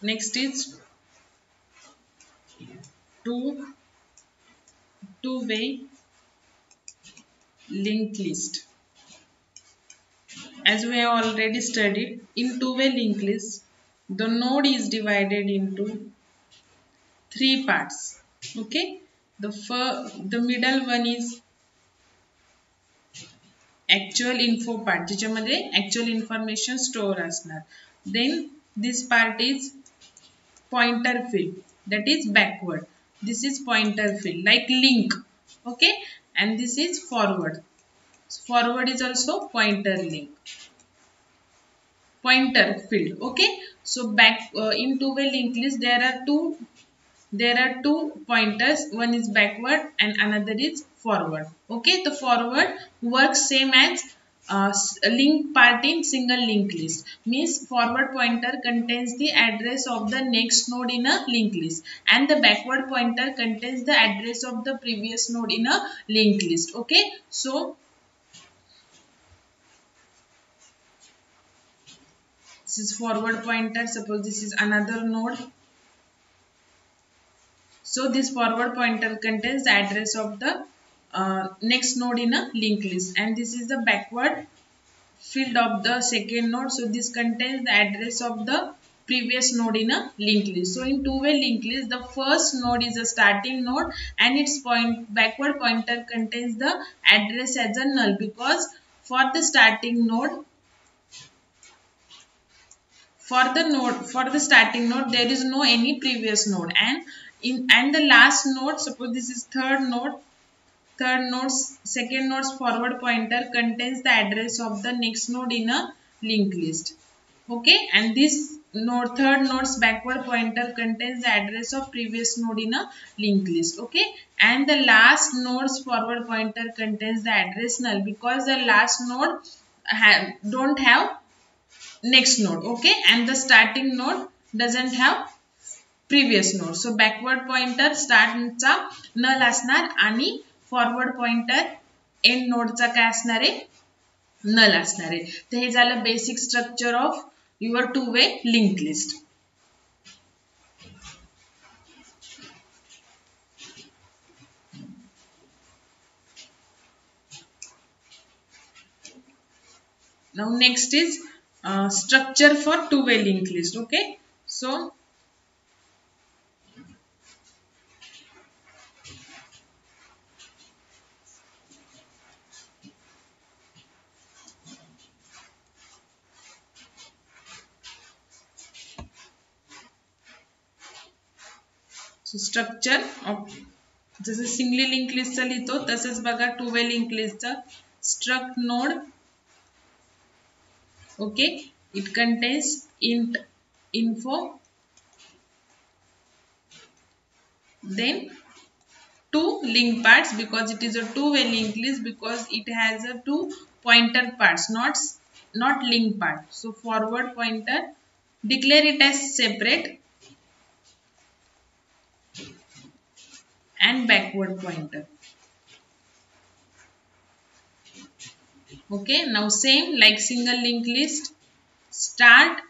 Next is two-way linked list. As we have already studied, in two-way linked list, the node is divided into three parts. Okay, the middle one is actual info part, ज्याच्यामध्ये actual information store असणार. Then this part is pointer field, that is backward. This is pointer field like link. Okay, and this is forward. Forward is also pointer field. Okay, so in two-way linked list there are two pointers. One is backward and another is forward. Okay, the forward works same as link part in single linked list. Means forward pointer contains the address of the next node in a linked list, and the backward pointer contains the address of the previous node in a linked list. Okay, so this is forward pointer. Suppose this is another node. So this forward pointer contains the address of the next node in a linked list, and this is the backward field of the second node. So this contains the address of the previous node in a linked list. So in two-way linked list, the first node is a starting node and its backward pointer contains the address as a null, because for the starting node, for the starting node there is no any previous node, and the last node, suppose this is third node's second node's forward pointer contains the address of the next node in a linked list. Okay, and this third node's backward pointer contains the address of previous node in a linked list. Okay, and the last node's forward pointer contains the address null, because the last node don't have next node. Okay, and the starting node doesn't have previous node. So backward pointer start चा null असणार आणि forward pointer end नोडचा काय असणार आहे, null असणार आहे. तर हे झालं basic structure of your two way linked list. Now next is structure for two-way linked list. Okay, so structure of जसं सिंगली लिंक लिस्टचा लिहितो तसंच बघा टू वे लिंक लिस्टचा struct node. Okay, it contains int info, then two link parts, because it is a two-way linked list, because it has a two pointer parts, not link part. So forward pointer, declare it as separate, and backward pointer. Okay, now same like single linked list, start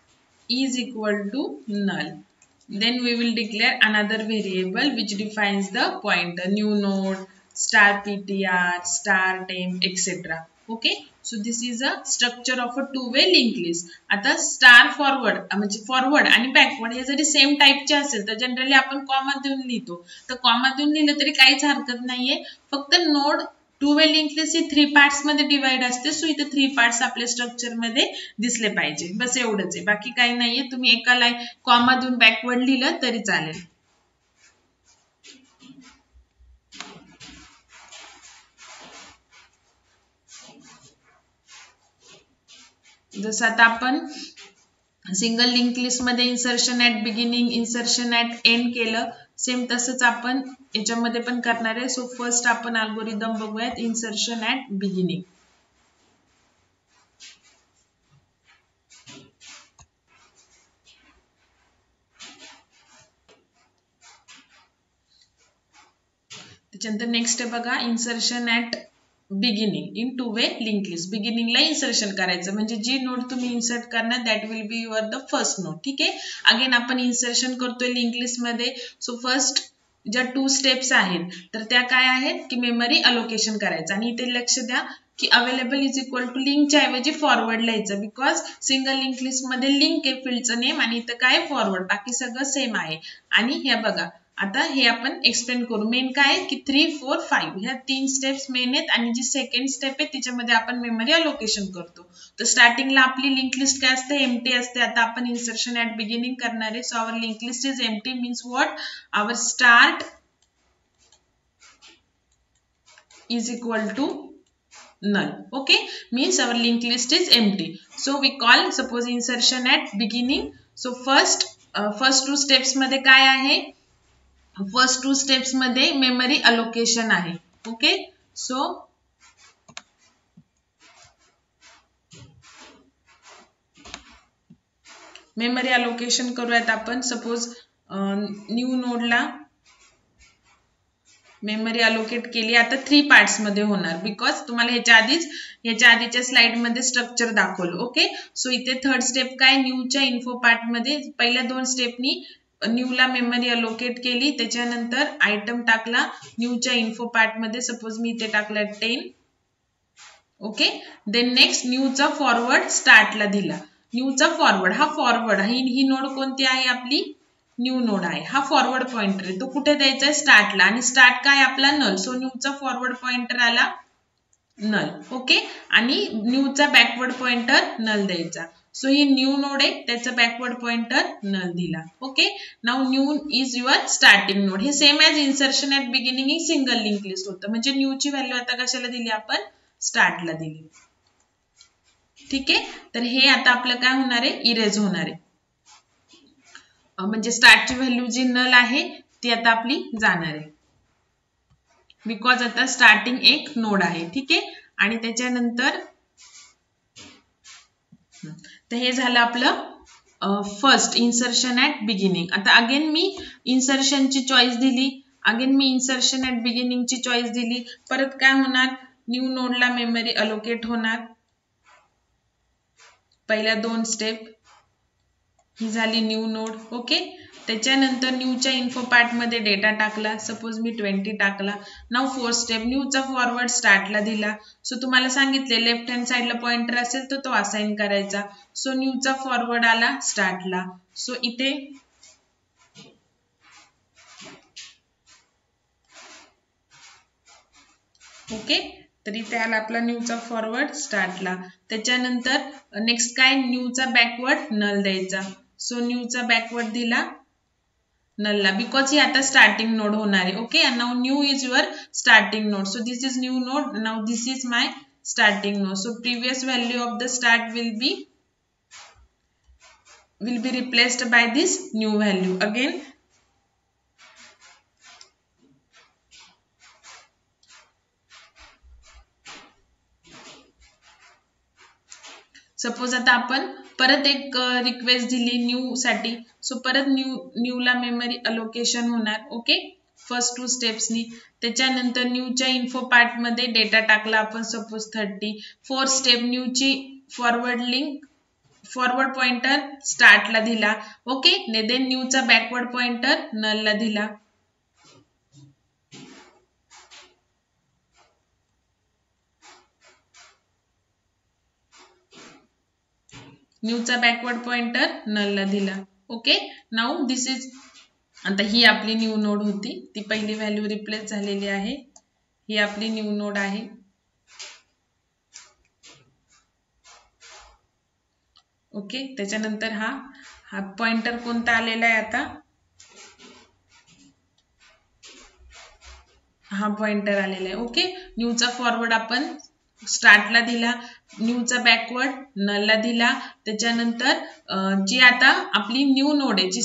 is equal to null. Then we will declare another variable which defines the pointer, new node, star ptr, star temp, etc. Okay, so this is a structure of a two-way linked list. आता star forward म्हणजे forward आणि backward हे जरी same टाईपचे असेल तर generally आपण comma देऊन लिहितो. तर कॉमा देऊन लिहिलं तरी काहीच हरकत नाहीये, फक्त node two way link list ही थ्री पार्ट्स मध्ये डिवाइड असते. सो इथे थ्री पार्ट्स आपल्या स्ट्रक्चर मध्ये दिसले पाहिजे, बस एवढंच आहे, बाकी काही नाहीये. तुम्ही एका लाईन कॉमा देऊन बॅकवर्ड लिहिलं तरी चालेल. जसं आता आपण सिंगल लिंक लिस्ट मध्ये insertion at beginning, insertion at end केलं, सेम तसंच आपण याच्यामध्ये पण करणार आहे. सो फर्स्ट आपण अल्गोरिदम बघूयात इन्सर्शन ऍट बिगिनिंग. त्याच्यानंतर नेक्स्ट आहे बघा insertion at beginning in two way link list. बिगिनिंगला इन्सर्शन करायचं म्हणजे जी नोड तुम्ही इन्सर्ट करणार that will be your the first node. ठीक आहे. अगेन आपण इन्सर्शन करतोय लिंक लिस्ट मध्ये. सो फर्स्ट ज्या 2 स्टेप्स आहेत तर त्या काय आहेत की मेमरी अलोकेशन करायचं. आणि इथे लक्ष द्या की अवेलेबल इज इक्वल टू लिंकच्या ऐवजी फॉरवर्ड लिहायचं बिकॉज सिंगल लिंक लिस्ट मध्ये लिंक आहे फील्डचं नेम आणि इथं काय फॉरवर्ड, बाकी सगळं सेम आहे. आणि हे बघा आता हे आपण एक्सप्लेन करू. मेन काय की 3, 4, 5 ह्या 3 स्टेप्स मेन आहेत आणि जी सेकंड स्टेप आहे तिच्यामध्ये आपण मेमरी अलोकेशन करतो. तर स्टार्टिंगला आपली लिंक लिस्ट काय असते एम्प्टी असते. आता आपण इन्सर्शन ऍट बिगिनिंग करणार आहे. So our link list is empty means what our start is equal to null. Okay, means our linked list is empty. So we call suppose insertion at beginning. So first 2 steps मध्ये काय आहे, first 2 steps मध्ये memory allocation आहे. Okay, so memory allocation करूयात आपण. Suppose new नोडला memory allocate केली. आता 3 पार्ट्स मध्ये होणार बिकॉज तुम्हाला ह्याच्या आधीच्या स्लाइड मध्ये स्ट्रक्चर दाखवलं. ओके, सो इथे थर्ड स्टेप काय न्यूच्या इन्फो पार्ट मध्ये पहिल्या 2 स्टेपनी न्यूला मेमरी अलोकेट केली. त्याच्यानंतर आयटम टाकला न्यूच्या इन्फो पार्ट मध्ये. सपोज मी इथे टाकला 10. ओके, देन नेक्स्ट न्यूचा फॉरवर्ड स्टार्टला दिला. न्यूचा फॉरवर्ड हा फॉरवर्ड ही नोड कोणती आहे आपली न्यू नोड आहे. हा फॉरवर्ड पॉइंटर आहे. तो कुठे द्यायचा आहे स्टार्टला आणि स्टार्ट काय आपला नल. सो न्यूचा फॉरवर्ड पॉइंटर आला नल. ओके, आणि न्यूचा बॅकवर्ड पॉइंटर नल द्यायचा. सो ही न्यू नोड आहे त्याचा बॅकवर्ड पॉइंटर नल दिला. Okay, now new is your starting node. हे same as insertion at beginning ही सिंगल लिंक लिस्ट होतं. म्हणजे न्यूची व्हॅल्यू आता कशाला दिली आपण स्टार्टला दिली. ठीक आहे, तर हे आता आपलं काय होणार आहे इरेज होणार आहे. म्हणजे स्टार्टची व्हॅल्यू जी नल आहे ती आता आपली जाणार आहे बिकॉज आता स्टार्टिंग एक नोड आहे. ठीक आहे, आणि त्याच्यानंतर तर हे झालं आपलं फर्स्ट इन्सर्शन ॲट बिगिनिंग. आता अगेन मी इन्सर्शनची चॉईस दिली. अगेन मी इन्सर्शन ॲट बिगिनिंगची चॉईस दिली. परत काय होणार न्यू नोडला मेमरी अलोकेट होणार. पहिल्या 2 स्टेप ही झाली न्यू नोड. ओके, त्याच्यानंतर न्यूच्या इन्फो पार्ट मध्ये डेटा टाकला. सपोज मी 20 टाकला. नाउ 4 स्टेप न्यूचा फॉरवर्ड स्टार्टला दिला. सो तुम्हाला सांगितले लेफ्ट हँड साइडला पॉइंटर असेल तर तो असाइन करायचा. सो न्यूचा फॉरवर्ड आला स्टार्टला. सो इथे ओके, तर इथे आला आपला न्यूचा फॉरवर्ड स्टार्टला. त्याच्यानंतर नेक्स्ट काय न्यूचा बॅकवर्ड नल द्यायचा. सो न्यूचा बॅकवर्ड दिला नलला बिकॉज ही आता स्टार्टिंग नोड होणार आहे. Okay, now new is your starting node. So this is new node. Now this is my starting node. So previous value of the start will be replaced by this new value. Again suppose आता आपण परत एक request दिली new साठी. So परत न्यूला memory allocation होणार. Okay, first 2 स्टेप्सनी. त्याच्यानंतर न्यूच्या info part मध्ये डेटा टाकला आपण सपोज 30. 4 स्टेप न्यूची फॉरवर्ड पॉइंटर स्टार्टला दिला. ओके, देन न्यूचा बॅकवर्ड पॉइंटर नलला दिला. न्यूचा बॅकवर्ड पॉइंटर नलला दिला. ओके, नाउ दिस इज आता ही आपली न्यू नोड होती. ती पहिली व्हॅल्यू रिप्लेस झालेली आहे. ही आपली न्यू नोड आहे. ओके, त्याच्यानंतर हा पॉइंटर कोणता आलेला आहे आता हा पॉइंटर आलेला आहे. ओके, न्यूचा फॉरवर्ड आपण स्टार्टला दिला. न्यूचा बॅकवर्ड नलला दिला. त्याच्यानंतर जी आता आपली न्यू नोड आहे जी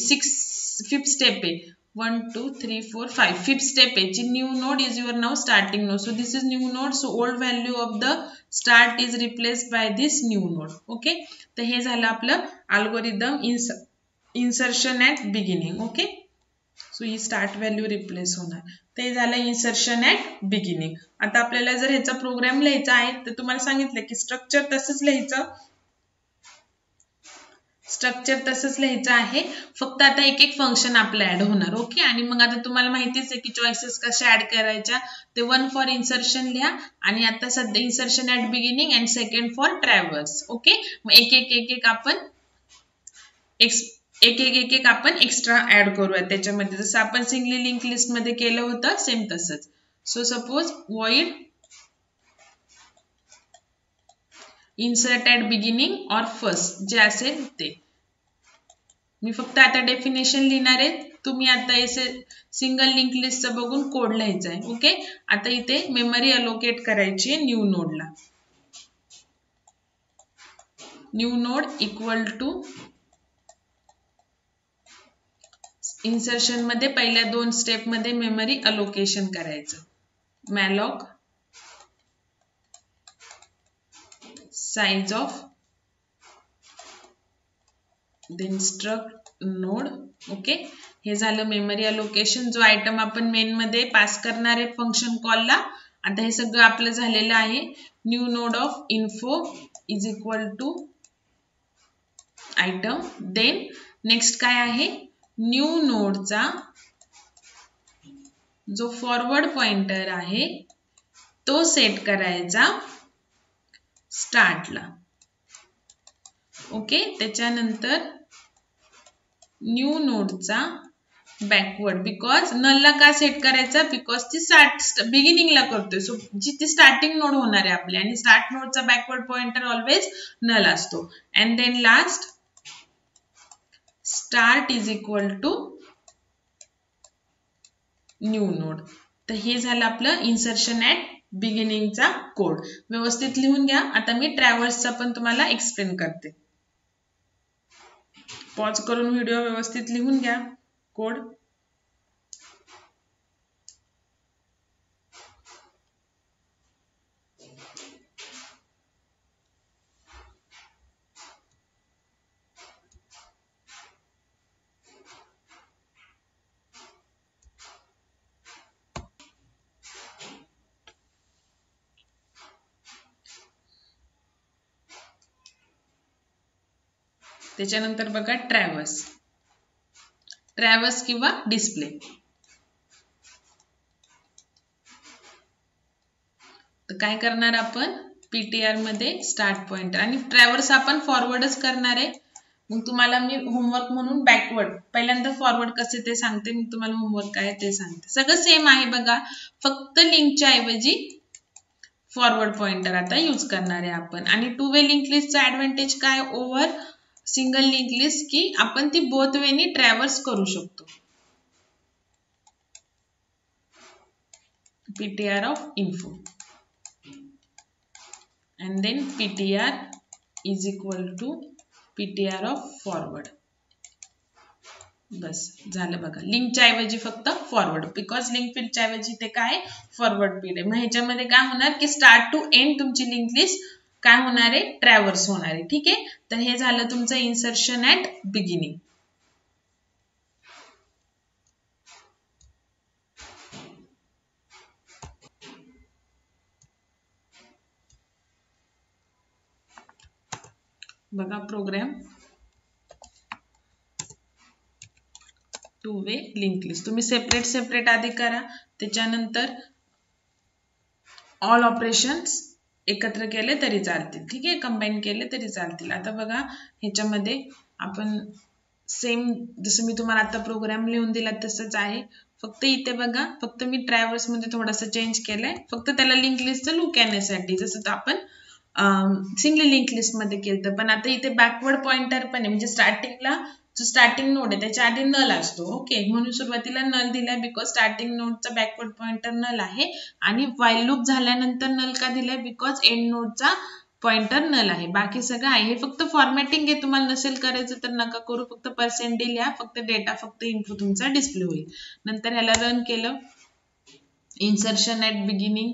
5th स्टेप आहे 1 2 3 4 5 5th स्टेप आहे जी new node is your now starting node. So this is new node. So old value of the start is replaced by this new node. Okay, तर हे झालं आपलं algorithm insertion at beginning. Okay, so ही start value replace होणार. ते झालं insertion at beginning. आता आपल्याला जर ह्याचा प्रोग्राम लिहायचा आहे तर तुम्हाला सांगितलं की स्ट्रक्चर तसंच लिहायचं, स्ट्रक्चर तसंच लिहायचं आहे, फक्त आता एक एक फंक्शन आपलं ऍड होणार. ओके. आणि मग आता तुम्हाला माहितीच आहे की चॉईसेस कशा ऍड करायच्या. ते 1 फॉर इन्सर्शन लिहा आणि आता सध्या insertion at beginning and second for traverse. Okay. मग एक एक आपण एक्स्ट्रा ऍड करूया त्याच्यामध्ये, जसं आपण सिंगली लिंक लिस्ट मध्ये केलं होतं सेम तसंच. So suppose void insert at beginning or first जे असेल ते. मी फक्त आता डेफिनेशन लिहिणार आहे, तुम्ही आता असे सिंगल लिंक लिस्टचं बघून कोड लिहायचा आहे. ओके. आता इथे मेमरी अलोकेट करायची आहे न्यू नोडला. New node equal to insertion मध्ये पहिल्या 2 स्टेप मध्ये मेमरी अलोकेशन करायचं. malloc size of then struct node. Okay. हे झालं मेमरी अलोकेशन, जो आयटम आपण मेन मध्ये पास करणार आहे फंक्शन कॉलला. आता हे सगळं आपलं झालेलं आहे. New node of info is equal to item. Then next काय आहे, न्यू नोडचा जो फॉरवर्ड पॉइंटर आहे तो सेट करायचा स्टार्टला. ओके. त्याच्यानंतर न्यू नोडचा बॅकवर्ड, बिकॉज नलला का सेट करायचा, बिकॉज ती बिगिनिंगला करतोय, सो जी ती स्टार्टिंग नोड होणार आहे आपली, आणि स्टार्ट नोडचा बॅकवर्ड पॉइंटर ऑलवेज नल असतो. And then last start is equal to new node. तर हे झालं आपलं इन्सर्शन ॲट बिगिनिंगचा कोड. व्यवस्थित लिहून घ्या. आता मी ट्रॅव्हर्सचा पण तुम्हाला एक्सप्लेन करते. पॉज करून व्हिडिओ व्यवस्थित लिहून घ्या कोड. त्याच्यानंतर बघा ट्रॅव्हर्स किंवा डिस्प्ले. तर काय करणार आपण, पीटीआर मध्ये स्टार्ट पॉइंटर, आणि ट्रॅव्हर्स आपण फॉरवर्डच करणार आहे. मग तुम्हाला मी होमवर्क म्हणून बॅकवर्ड, पहिल्यांदा फॉरवर्ड कसे ते सांगते, मग तुम्हाला होमवर्क काय ते सांगते. सगळं सेम आहे बघा, फक्त लिंकच्या ऐवजी फॉरवर्ड पॉइंटर आता यूज करणार आहे आपण. आणि 2 वे लिंक लिस्टचा ऍडव्हान्टेज काय ओव्हर सिंगल लिंक लिस्ट, की आपण ती बोथ वेनी ट्रॅव्हर्स करू शकतो. ptr of info and then ptr is equal to ptr of forward. बस झालं बघा. लिंकच्या ऐवजी फक्त फॉरवर्ड, बिकॉज लिंक फील्डच्या ऐवजी ते काय फॉरवर्ड फील्ड आहे. मग ह्याच्यामध्ये काय होणार की स्टार्ट टू एंड तुमची लिंक लिस्ट काय होणार आहे, ट्रॅव्हर्स होणार आहे. ठीक आहे. तर हे झालं तुमचं इन्सर्शन ॲट बिगिनिंग. बघा प्रोग्राम 2 वे लिंक लिस्ट तुम्ही सेपरेट आधी करा, त्याच्यानंतर ऑल ऑपरेशन्स एकत्र केले तरी चालतील. ठीक आहे. कंबाईन केले तरी चालतील. आता बघा ह्याच्यामध्ये आपण सेम जसं मी तुम्हाला आता प्रोग्राम लिहून दिला तसंच आहे, फक्त इथे बघा, फक्त मी ट्रॅव्हर्स मध्ये थोडासा चेंज केलाय, फक्त त्याला लिंक लिस्टचं लुक येण्यासाठी, जसं आपण सिंगली लिंक लिस्ट मध्ये केलं. पण आता इथे बॅकवर्ड पॉइंटर पण आहे, म्हणजे स्टार्टिंगला जो स्टार्टिंग नोड आहे त्याच्या आधी नल असतो. ओके. म्हणून सुरुवातीला नल दिलाय, बिकॉज स्टार्टिंग नोडचा बॅकवर्ड पॉइंटर नल आहे. आणि व्हाईल लूप झाल्यानंतर नल का दिलाय, बिकॉज एंड नोडचा पॉइंटर नल आहे. बाकी सगळं आहे. हे फक्त फॉर्मॅटिंग आहे, तुम्हाला नसेल करायचं तर नका करू, फक्त % लिहा, फक्त डेटा फक्त इनपुट तुमचा डिस्प्ले होईल. नंतर ह्याला रन केलं, इन्सर्शन ॲट बिगिनिंग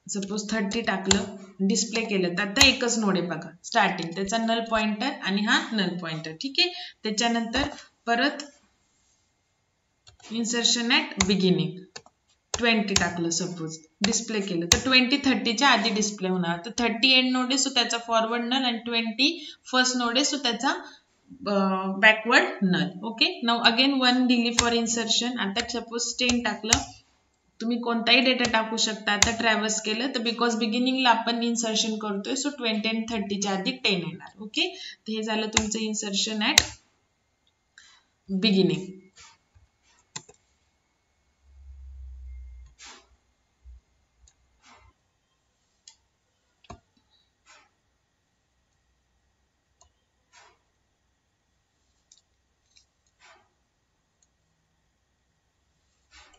सपोज 30 टाकलं, डिस्प्ले केलं, तर आता एकच नोड आहे बघा स्टार्टिंग, त्याचा नल पॉइंटर आणि हा नल पॉइंटर. ठीक आहे. त्याच्यानंतर परत इन्सर्शन ॲट बिगिनिंग 20 टाकलं, सपोज डिस्प्ले केलं तर 20 30च्या आधी डिस्प्ले होणार. तर 30 एंड नोड आहे, सो त्याचा फॉरवर्ड नल, आणि 20 फर्स्ट नोड आहे, सो त्याचा backward null. Okay, now again 1 दिली फॉर इन्सर्शन. आता सपोज 10 टाकलं, तुम्ही कोणताही डेटा टाकू शकता. आता ट्रॅव्हर्स केलं तर बिकॉज बिगिनिंगला आपण इन्सर्शन करतोय, सो 20 आणि 30च्या आधी 10 येणार. ओके, तर हे झालं तुमचं इन्सर्शन ॲट बिगिनिंग.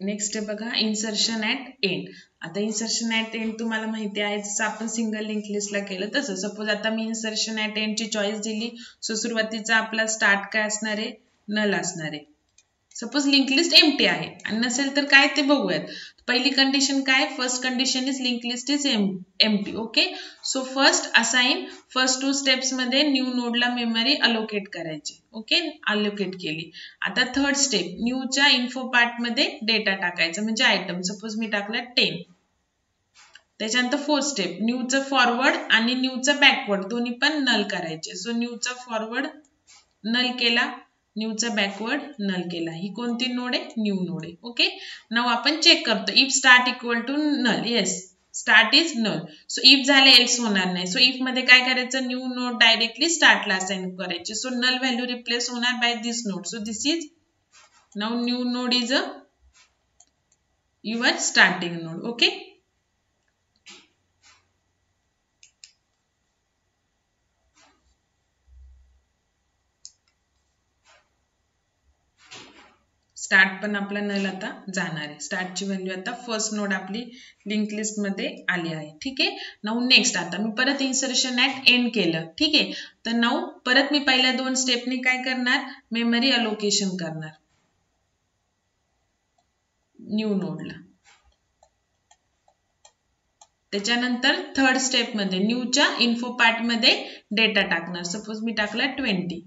नेक्स्ट आहे बघा इन्सर्शन ॲट एंड. आता इन्सर्शन ॲट एंड तुम्हाला माहिती आहे, जसं आपण सिंगल लिंक लिस्टला केलं तसं. सपोज आता मी इन्सर्शन ॲट एंडची चॉईस दिली, सो सुरुवातीचा आपला स्टार्ट काय असणार आहे, नल असणार आहे. सपोज लिंक लिस्ट एम्प्टी आहे आणि नसेल तर काय ते बघूयात. पहिली कंडिशन काय, first condition is link list is empty. Okay, so first assign, first 2 steps मध्ये न्यू नोडला मेमरी अलोकेट करायची. ओके, अलोकेट केली. आता थर्ड स्टेप, न्यूच्या इन्फो पार्ट मध्ये डेटा टाकायचा म्हणजे आयटम. सपोज मी टाकला 10. त्याच्यानंतर फोर्थ स्टेप, न्यूचं फॉरवर्ड आणि न्यूचं बॅकवर्ड दोन्ही पण नल करायचे. सो न्यूचा फॉरवर्ड नल केला, न्यूचा बॅकवर्ड नल केला. ही कोणती नोड आहे, न्यू नोड आहे. ओके, नाउ आपण चेक करतो, if start equal to null, yes start is null. So if झाले एल्स होणार नाही. सो इफ मध्ये काय करायचं, न्यू नोड डायरेक्टली स्टार्टला असाइन करायची. सो नल व्हॅल्यू रिप्लेस होणार by this node. So this is now new node is a your starting node. Okay, start पण आपला नल आता जाणार आहे. स्टार्टची व्हॅल्यू आता फर्स्ट नोड आपली लिंक लिस्ट मध्ये आली आहे. ठीक आहे, नाउ नेक्स्ट आता मी परत इन्सर्शन ॲट एंड केलं. ठीक आहे, तर नाउ परत मी पहिल्या 2 स्टेपनी काय करणार, मेमरी अलोकेशन करणार न्यू नोडला. त्याच्यानंतर थर्ड स्टेप मध्ये न्यूच्या इन्फो पार्ट मध्ये डेटा टाकणार. सपोज मी टाकला 20.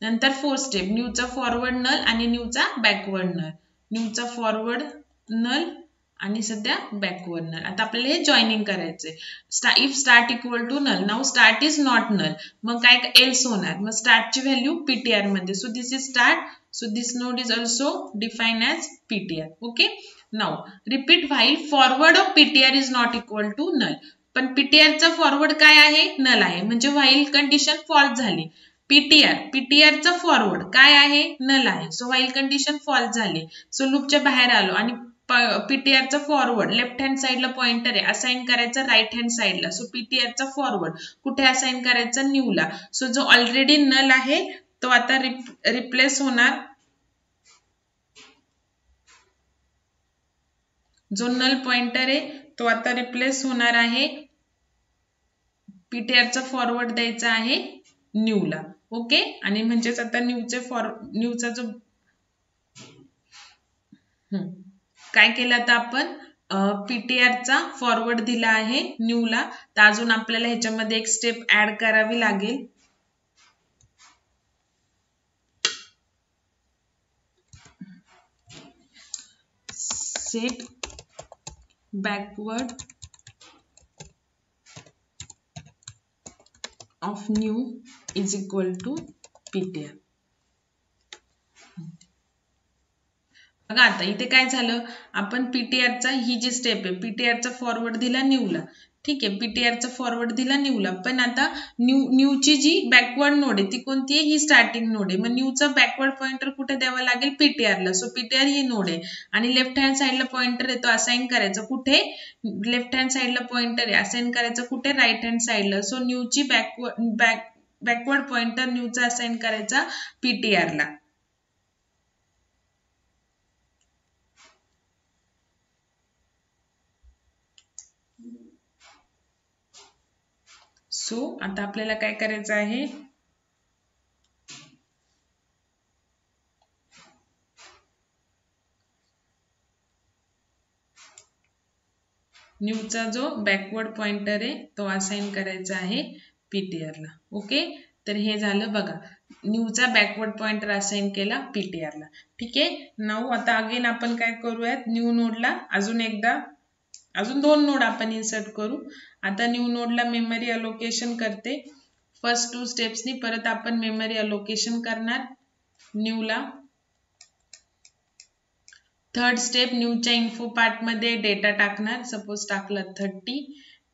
नंतर फोर्थ स्टेप, न्यूचा फॉरवर्ड नल आणि न्यूचा बॅकवर्ड नल. न्यूचा फॉरवर्ड नल आणि सध्या बॅकवर्ड नल. आता आपल्याला हे जॉईनिंग करायचंय. If start equal to null, now start is not null, मग काय एल्स होणार. मग स्टार्टची व्हॅल्यू पीटीआर मध्ये. So this is start, so this node is also define as PTR. Okay, now repeat while forward of PTR is not equal to null. पण पीटीआरचा forward काय आहे, नल आहे, म्हणजे व्हाईल कंडिशन फॉल्स झाली. पीटीआरचा forward काय आहे, नल आहे, सो व्हाईल कंडिशन फॉल्स झाली. सो लूपच्या बाहेर आलो आणि पीटीआरचा फॉरवर्ड लेफ्ट हँड साईडला पॉइंटर आहे, असाइन करायचा राईट हँड साईडला. सो पीटीआरचा फॉरवर्ड कुठे असाइन करायचा, न्यूला. सो जो ऑलरेडी नल आहे तो आता रिप्लेस होणार, जो नल पॉइंटर आहे तो आता रिप्लेस होणार आहे. पीटीआरचा फॉरवर्ड द्यायचा आहे न्यूला. ओके, आणि म्हणजेच आता न्यूचा जो काय केलं, आता आपण पीटीआरचा फॉरवर्ड दिला आहे न्यूला. तर अजून आपल्याला ह्याच्यामध्ये एक स्टेप ऍड करावी लागेल. Set backward of new is equal to PTR. बघा आता इथे काय झालं, आपण पीटीआरचा ही जी स्टेप आहे, पीटीआरचा फॉरवर्ड दिला न्यूला. ठीक आहे, पीटीआरचा फॉरवर्ड दिला न्यूला, पण आता न्यूची जी बॅकवर्ड नोड आहे ती कोणती आहे, ही स्टार्टिंग नोड आहे. मग न्यूचा बॅकवर्ड पॉइंटर कुठे द्यावा लागेल, पीटीआरला. सो पीटीआर ही नोड आहे आणि लेफ्ट हँड साईडला पॉइंटर आहे, तो असाइन करायचा कुठे, लेफ्ट हँड साईडला पॉइंटर आहे, असाइन करायचं कुठे, राईट हँड साईडला. सो न्यूची बॅकवर्ड पॉइंटर न्यूचा असाइन करायचा पीटीआरला. सो आता आपल्याला काय करायचं आहे, न्यूचा जो बॅकवर्ड पॉइंटर आहे तो असाइन करायचा आहे पीटीआरला. ओके, तर हे झालं बघा, न्यूचा बॅकवर्ड पॉइंटर असाइन केला पीटीआर ला. ठीक आहे. नाऊ आता अगेन आपण काय करूयात, न्यू नोडला अजून 2 नोड आपण इन्सर्ट करू. आता न्यू नोडला मेमरी अलोकेशन करते. फर्स्ट 2 स्टेप्सनी परत आपण मेमरी अलोकेशन करणार न्यूला. थर्ड स्टेप न्यूच्या इन्फो पार्ट मध्ये डेटा टाकणार. सपोज टाकला 30.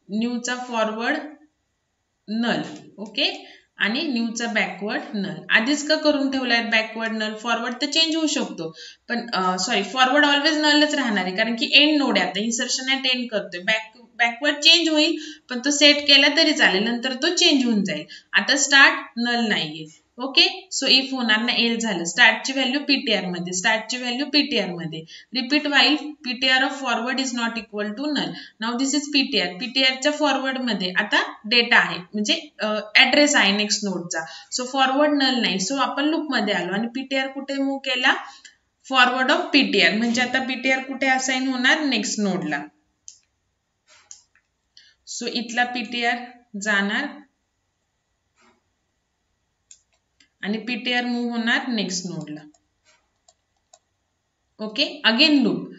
न्यूचा फॉरवर्ड नल. ओके. आणि न्यूचा बॅकवर्ड नल. आधीच का करून ठेवलाय बॅकवर्ड नल? फॉरवर्ड तर चेंज होऊ शकतो, पण सॉरी फॉरवर्ड ऑलवेज नलच राहणार आहे, कारण की एंड नोड आहे. आता इन्सर्शन ऍट एंड करतोय. बॅकवर्ड चेंज होईल, पण तो सेट केला तरी चालेल, नंतर तो चेंज होऊन जाईल. आता स्टार्ट नल नाहीये. ओके. सो इफ होणार ना, एल झालं. स्टार्टची व्हॅल्यू पीटीआर मध्ये, स्टार्टची व्हॅल्यू पीटीआर मध्ये. Repeat while PTR of forward is not equal to null. Now this is PTR. पीटीआरच्या फॉरवर्ड मध्ये आता डेटा आहे, म्हणजे ऍड्रेस आहे नेक्स्ट नोडचा. सो फॉरवर्ड नल नाही. सो आपण लूप मध्ये आलो आणि पीटीआर कुठे मूव्ह केला? Forward of PTR. म्हणजे आता पीटीआर कुठे असाइन होणार? नेक्स्ट नोडला. सो इथला पीटीआर जाणार आणि पीटीआर मूव्ह होणार नेक्स्ट नोडला. Okay. Again loop.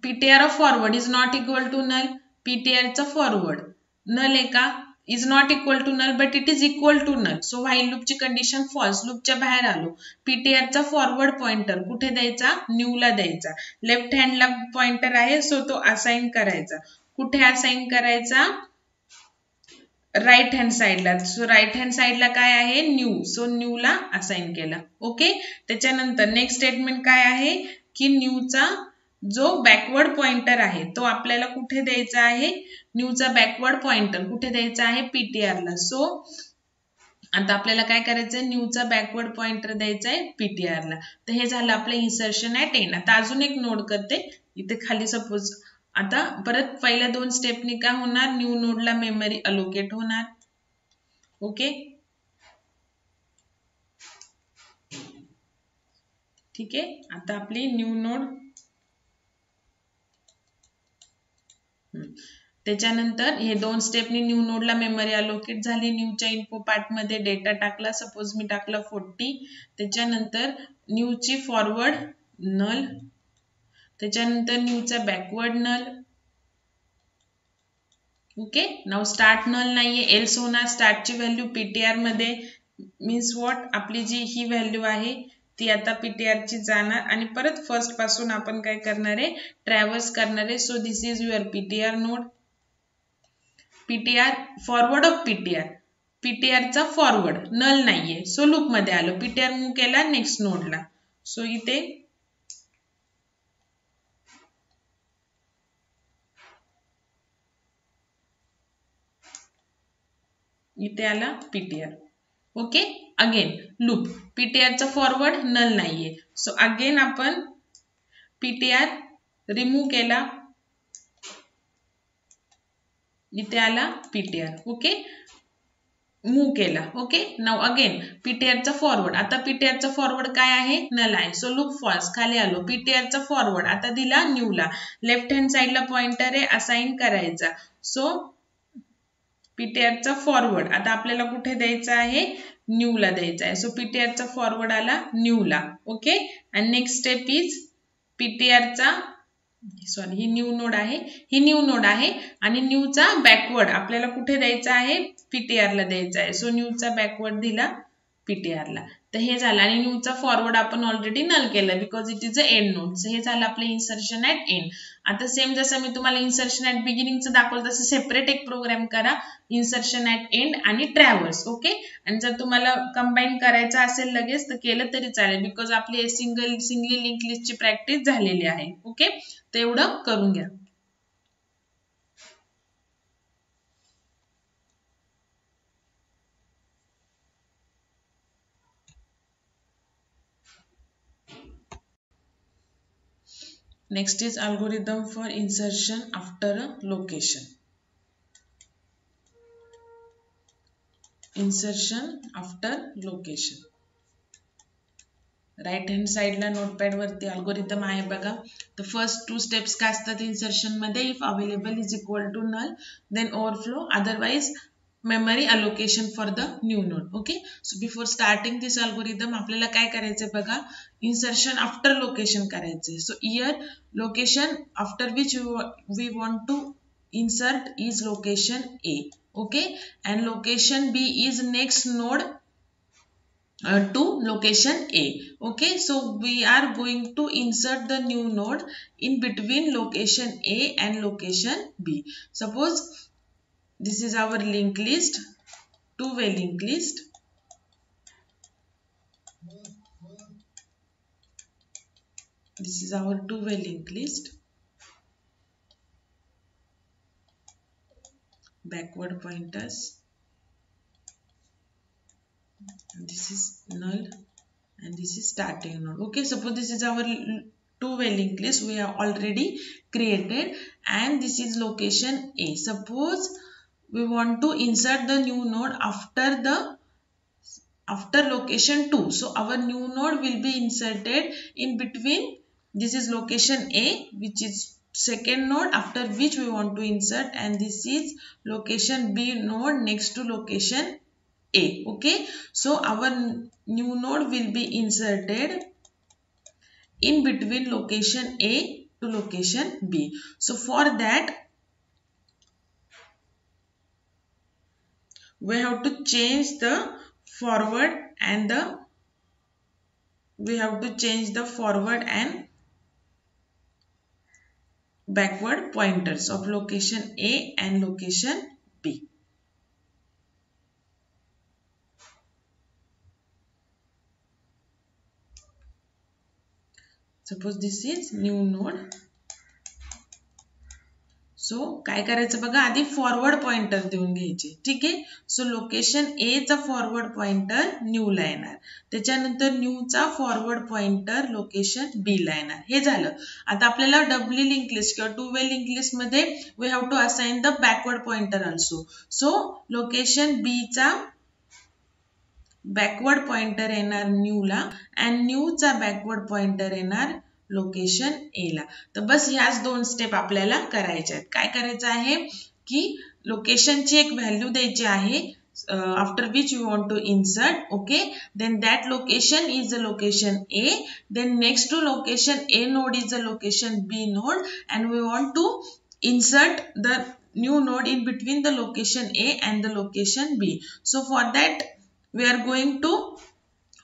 PTR of forward is not equal to null. पीटीआरचा फॉरवर्ड नल आहे का? Is not equal to null, but it is equal to null. So while लूपची condition false. लूपच्या बाहेर आलो. पीटीआरचा फॉरवर्ड पॉइंटर कुठे द्यायचा? न्यूला द्यायचा. लेफ्ट हँडला पॉइंटर आहे, सो तो असाइन करायचा. कुठे असाइन करायचा? राईट हँड साइडला. सो राईट हँड साइडला काय आहे? न्यू. सो न्यूला असाइन केला. ओके. त्याच्यानंतर नेक्स्ट स्टेटमेंट काय आहे की न्यूचा जो बॅकवर्ड पॉइंटर आहे तो आपल्याला कुठे द्यायचा आहे? न्यूचा बॅकवर्ड पॉइंटर कुठे द्यायचा आहे? पीटीआरला. सो आता आपल्याला काय करायचंय? न्यूचा बॅकवर्ड पॉइंटर द्यायचा आहे पीटीआरला. तर हे झालं आपलं इन्सर्शन ऍट एंड. आता अजून एक नोड करते इथे खाली. सपोज आता परत पहिल्या 2 स्टेपनी काय होणार? न्यू नोडला मेमरी अलोकेट होणार. ओके. ठीक आहे. आता आपली न्यू नोड. त्याच्यानंतर हे 2 स्टेपनी न्यू नोडला मेमरी अलोकेट झाली. न्यूच्या इन्फो पार्ट मध्ये डेटा टाकला. सपोज मी टाकला 40. त्याच्यानंतर न्यूची फॉरवर्ड नल. त्याच्यानंतर न्यूचा backward null. Okay. Now start null नाहीये, एल्स होणार. स्टार्टची व्हॅल्यू पीटीआर मध्ये. Means what? आपली जी ही व्हॅल्यू आहे ती आता पीटीआर ची जाणार आणि परत फर्स्ट पासून आपण काय करणार आहे? ट्रॅव्हर्स करणार आहे. So this is your PTR node. PTR forward of PTR. पीटीआरचा फॉरवर्ड नल नाहीये, सो लूप मध्ये आलो. पीटीआर मूव्ह केला नेक्स्ट नोडला. सो इथे आला पीटीआर. ओके. Again loop. पीटीआरचा फॉरवर्ड नल नाहीये, सो अगेन आपण पीटीआर रिमूव्ह केला. इथे आला पीटीआर. ओके. मूव्ह केला. ओके. नाउ अगेन पीटीआरचा फॉरवर्ड. आता पीटीआरचा फॉरवर्ड काय आहे? नल आहे. So loop false. खाली आलो. पीटीआरचा फॉरवर्ड आता दिला न्यूला. लेफ्ट हँड साइडला पॉइंटर आहे, असाइन करायचा. सो पीटीआरचा फॉरवर्ड आता आपल्याला कुठे द्यायचा आहे? न्यूला द्यायचा आहे. सो पीटीआरचा फॉरवर्ड आला न्यूला. ओके. आणि नेक्स्ट स्टेप इज पीटीआरचा सॉरी ही न्यू नोड आहे. ही न्यू नोड आहे आणि न्यूचा बॅकवर्ड आपल्याला कुठे द्यायचा आहे? पीटीआरला द्यायचा आहे. सो न्यूचा बॅकवर्ड दिला पीटीआरला. तर हे झालं. आणि न्यूचा फॉरवर्ड आपण ऑलरेडी नल केलं because it is a end node. So हे झालं आपलं इन्सर्शन ऍट एंड. आता सेम जसं मी तुम्हाला इन्सर्शन ऍट बिगिनिंगचं दाखवलं तसं सेपरेट एक प्रोग्राम करा. इन्सर्शन ऍट एंड आणि ट्रॅव्हर्स. ओके. आणि जर तुम्हाला कंबाईन करायचं असेल लगेच तर केलं तरी चालेल बिकॉज आपली सिंगली लिंक लिस्टची प्रॅक्टिस झालेली आहे. ओके. तर एवढं करून घ्या. Next is algorithm for insertion after a location. Insertion after location. Right hand साइडला नोटपॅड वरती अल्गोरिदम आहे बघा. तर फर्स्ट 2 स्टेप्स काय असतात इन्सर्शन मध्ये? If available is equal to null then overflow, otherwise memory allocation for the new node. Okay, so before starting this algorithm आपल्याला काय करायचं बघा, insertion after location करायचे. So here location after which we want to insert is location A. Okay, and location B is next node to location A. Okay, so we are going to insert the new node in between location A and location B. Suppose this is our linked list, two-way linked list. This is our two-way linked list. Backward pointers. And this is null and this is starting node. Okay, suppose this is our two-way linked list we have already created, and this is location A. Suppose we want to insert the new node after location 2. So our new node will be inserted in between. This is location A, which is second node after which we want to insert, and this is location B node next to location A. Okay, so our new node will be inserted in between location A to location B. So for that we have to change the forward and backward pointers of location A and location B. Suppose this is new node. So काय करायचं बघा, आधी forward pointer देऊन घ्यायचे. ठीक आहे, so location ए चा forward pointer new ला येणार, त्याच्यानंतर न्यू चा फॉरवर्ड पॉइंटर लोकेशन बी ला येणार. हे झालं. आता आपल्याला डबली लिंक लिस्ट किंवा टू वे लिंक लिस्ट मध्ये we have to assign the backward pointer also. So location B चा बॅकवर्ड पॉइंटर येणार न्यू ला अँड न्यू चा बॅकवर्ड पॉइंटर येणार लोकेशन ए ला. तर बस ह्याच दोन स्टेप आपल्याला करायच्या आहेत. काय करायचं आहे की लोकेशनची एक व्हॅल्यू द्यायची आहे after which you want to insert. Okay, then that location is the location A, then next to location A node is the location B node, and we want to insert the new node in between the location A and the location B. So for that we are going to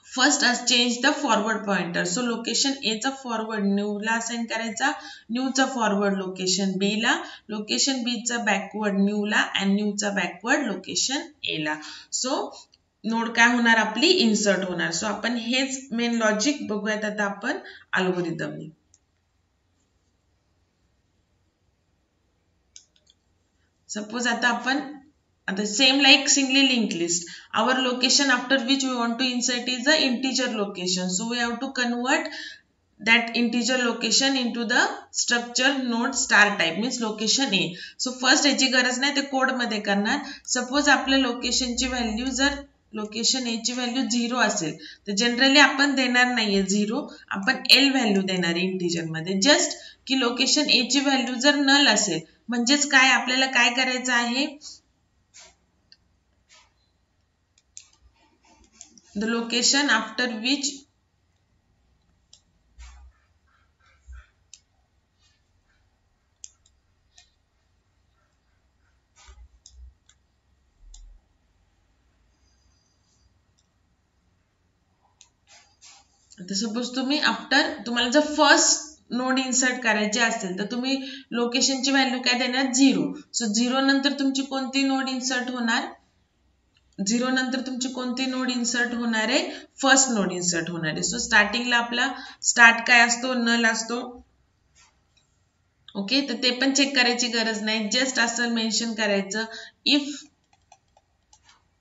first change the forward pointer. So location A चा forward new ला assign करायचा, new चा forward location B ला, location B चा backward new ला and new चा backward location A ला. So node काय होणार आपली इन्सर्ट होणार. सो आपण हेच मेन लॉजिक बघूयात आता आपण अल्गोरिदमनी. सपोज आता आपण the same like singly linked list, our location after which we want to insert is the integer location. So we have to convert that integer location into the structure node star type, means location A. So first याची गरज नाही, ते code मध्ये करणार. Suppose आपल्या लोकेशनची value जर location A ची value 0 असेल तर जनरली आपण देणार नाहीये 0, आपण L व्हॅल्यू देणार इंटिजर मध्ये. जस्ट की लोकेशन A ची व्हॅल्यू जर नल असेल म्हणजेच काय आपल्याला काय करायचं आहे, the location after which suppose तुम्ही आफ्टर तुम्हाला जर फर्स्ट नोड इन्सर्ट करायचे असेल तर तुम्ही लोकेशनची व्हॅल्यू काय देणार 0. सो 0 नंतर तुमची कोणती नोड इन्सर्ट होणार, 0 नंतर तुमची कोणती नोड इन्सर्ट होणार आहे, फर्स्ट नोड इन्सर्ट होणार आहे. सो स्टार्टिंगला आपला स्टार्ट काय असतो, नल असतो. ओके, तर ते पण चेक करायची गरज नाही, जस्ट असं मेन्शन करायचं if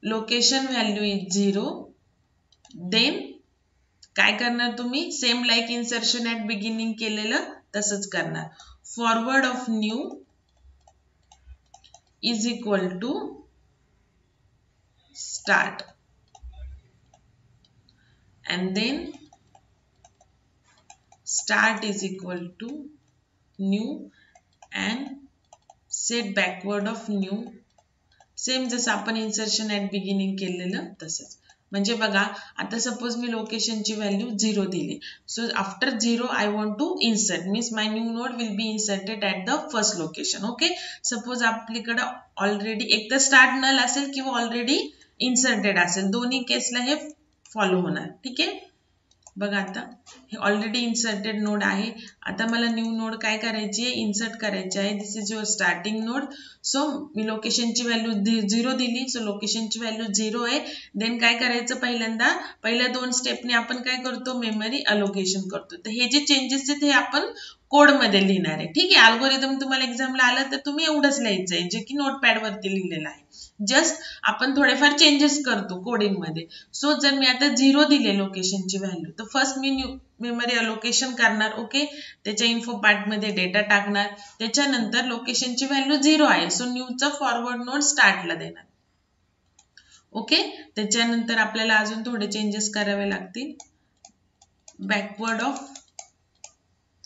location value is 0 then काय करणार तुम्ही, same like insertion at beginning केलेलं तसंच करणार. Forward of new is equal to start, and then start is equal to new and set backward of new same जसं आपण insertion at beginning केलेलं तसंच. म्हणजे बघा आता सपोज मी लोकेशनची व्हॅल्यू 0 दिली. So after 0 I want to insert means my new node will be inserted at the first location. Okay, suppose आपल्याकडं ऑलरेडी एक तर स्टार्ट नल असेल किंवा ऑलरेडी इन्सर्टेड असेल, दोन्ही केसला हे फॉलो होणार. ठीक आहे, बघा आता हे ऑलरेडी इन्सर्टेड नोड आहे. आता मला न्यू नोड काय करायची आहे, इन्सर्ट करायची आहे. This is your starting node. So मी लोकेशनची व्हॅल्यू 0 दिली, सो लोकेशनची व्हॅल्यू 0 आहे. देन काय करायचं, पहिल्यांदा पहिल्या 2 स्टेपने आपण काय करतो, मेमरी अलोकेशन करतो. तर हे जे चेंजेस आहेत हे आपण कोडमध्ये लिहिणार आहे. ठीक आहे, अल्गोरिदम तुम्हाला एक्झामला आलं तर तुम्ही एवढंच लिहायचं आहे जे की नोटपॅडवरती लिहिलेलं आहे. जस्ट आपण थोडेफार चेंजेस करतो कोडिंगमध्ये. सो जर मी आता 0 दिले लोकेशनची व्हॅल्यू तर फर्स्ट मी न्यू मेमरी अलोकेशन करणार. ओके, त्याच्या इन्फो पार्टमध्ये डेटा टाकणार. त्याच्यानंतर लोकेशनची व्हॅल्यू 0 आहे, सो न्यूचा फॉरवर्ड नोड स्टार्टला देणार. ओके, त्याच्यानंतर आपल्याला अजून थोडे चेंजेस करावे लागतील. Backward of